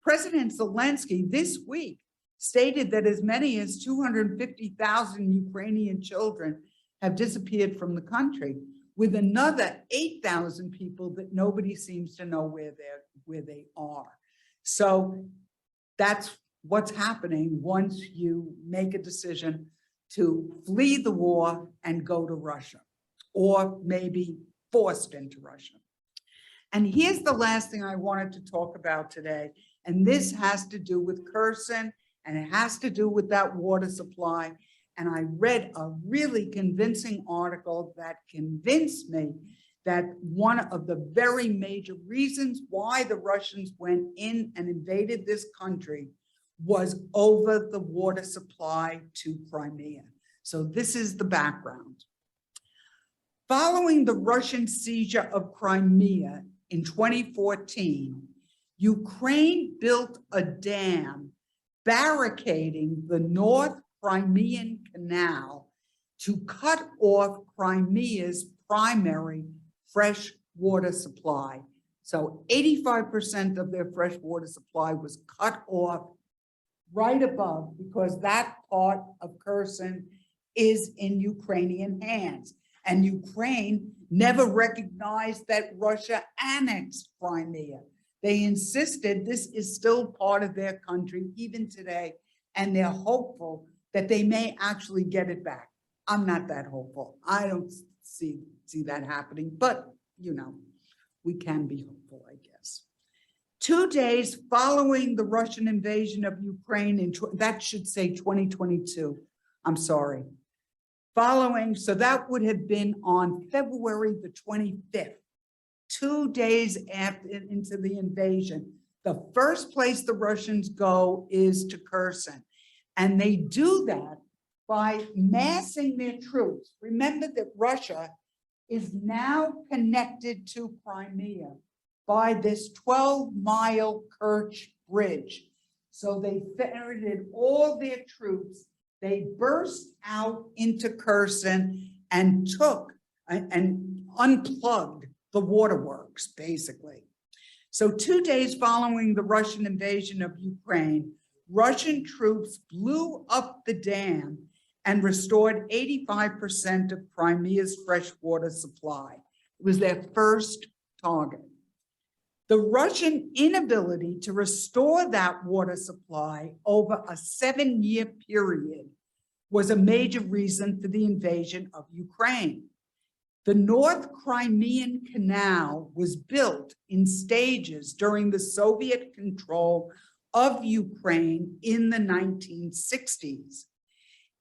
President Zelensky this week stated that as many as 250,000 Ukrainian children have disappeared from the country, with another 8,000 people that nobody seems to know where they are. So that's what's happening once you make a decision to flee the war and go to Russia, or maybe forced into Russia. And here's the last thing I wanted to talk about today, and this has to do with Kherson, and it has to do with that water supply. And I read a really convincing article that convinced me that one of the very major reasons why the Russians went in and invaded this country was over the water supply to Crimea. So this is the background. Following the Russian seizure of Crimea in 2014, Ukraine built a dam barricading the North Crimean Canal to cut off Crimea's primary fresh water supply. So 85% of their fresh water supply was cut off right above, because that part of Kherson is in Ukrainian hands. And Ukraine never recognized that Russia annexed Crimea. They insisted this is still part of their country even today, and they're hopeful that they may actually get it back. I'm not that hopeful. I don't see that happening, but you know, we can be hopeful, I guess. 2 days following the Russian invasion of Ukraine, that should say 2022, I'm sorry. Following, so that would have been on February the 25th, 2 days into the invasion. The first place the Russians go is to Kherson. And they do that by massing their troops. Remember that Russia is now connected to Crimea by this 12-mile Kerch bridge. So they ferreted all their troops. They burst out into Kherson and took and unplugged the waterworks, basically. So 2 days following the Russian invasion of Ukraine, Russian troops blew up the dam and restored 85% of Crimea's freshwater supply. It was their first target. The Russian inability to restore that water supply over a 7-year period was a major reason for the invasion of Ukraine. The North Crimean Canal was built in stages during the Soviet control of Ukraine in the 1960s.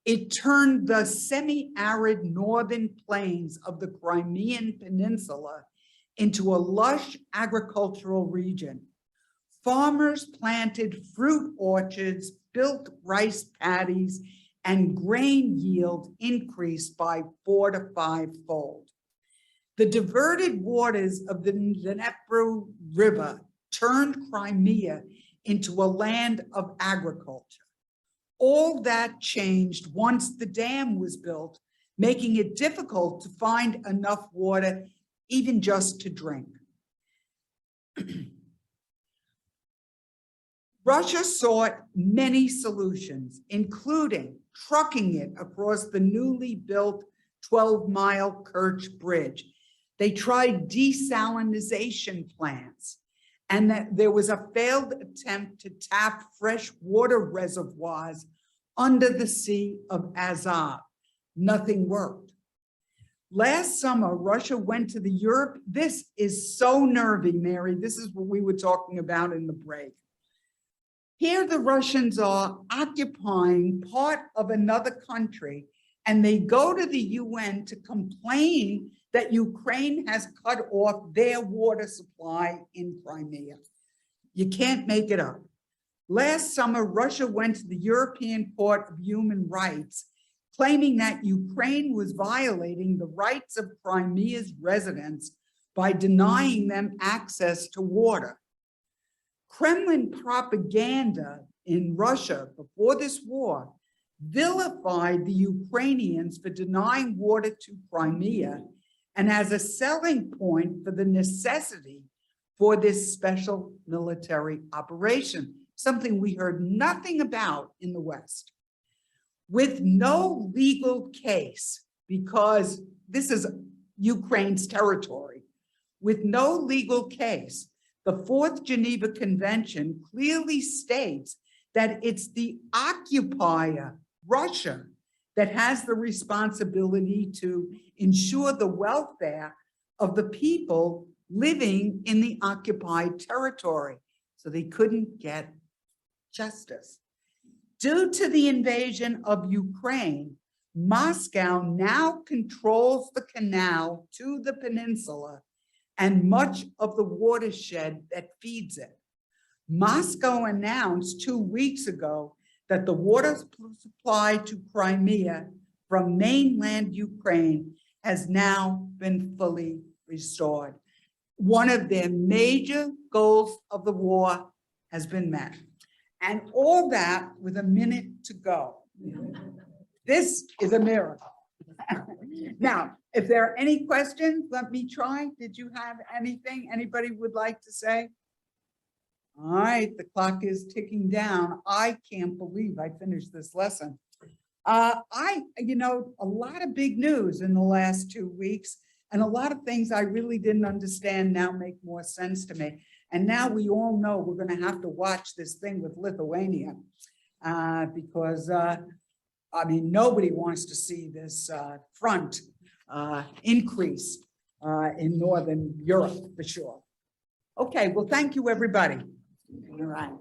It turned the semi-arid northern plains of the Crimean Peninsula into a lush agricultural region. Farmers planted fruit orchards, built rice paddies, and grain yield increased by 4 to 5-fold. The diverted waters of the Dnepr River turned Crimea into a land of agriculture. All that changed once the dam was built, making it difficult to find enough water, even just to drink. Russia sought many solutions, including trucking it across the newly built 12-mile Kerch Bridge. They tried desalinization plants, and that there was a failed attempt to tap fresh water reservoirs under the Sea of Azov. Nothing worked. Last summer, Russia went to the Europe. This is so nervy, Mary. This is what we were talking about in the break. Here the Russians are occupying part of another country, and they go to the UN to complain that Ukraine has cut off their water supply in Crimea. You can't make it up. Last summer, Russia went to the European Court of Human Rights, claiming that Ukraine was violating the rights of Crimea's residents by denying them access to water. Kremlin propaganda in Russia before this war vilified the Ukrainians for denying water to Crimea and as a selling point for the necessity for this special military operation, something we heard nothing about in the West. With no legal case, because this is Ukraine's territory, with no legal case, the Fourth Geneva Convention clearly states that it's the occupier, Russia, that has the responsibility to ensure the welfare of the people living in the occupied territory. So they couldn't get justice. Due to the invasion of Ukraine, Moscow now controls the canal to the peninsula and much of the watershed that feeds it. Moscow announced 2 weeks ago that the water supply to Crimea from mainland Ukraine has now been fully restored. One of their major goals of the war has been met. And all that with a minute to go. This is a miracle. Now, if there are any questions, let me try. Did you have anything anybody would like to say? All right, the clock is ticking down. I can't believe I finished this lesson. A lot of big news in the last 2 weeks, and a lot of things I really didn't understand now make more sense to me. And now we all know we're going to have to watch this thing with Lithuania because, nobody wants to see this front increase in Northern Europe for sure. Okay, well, thank you, everybody. All right.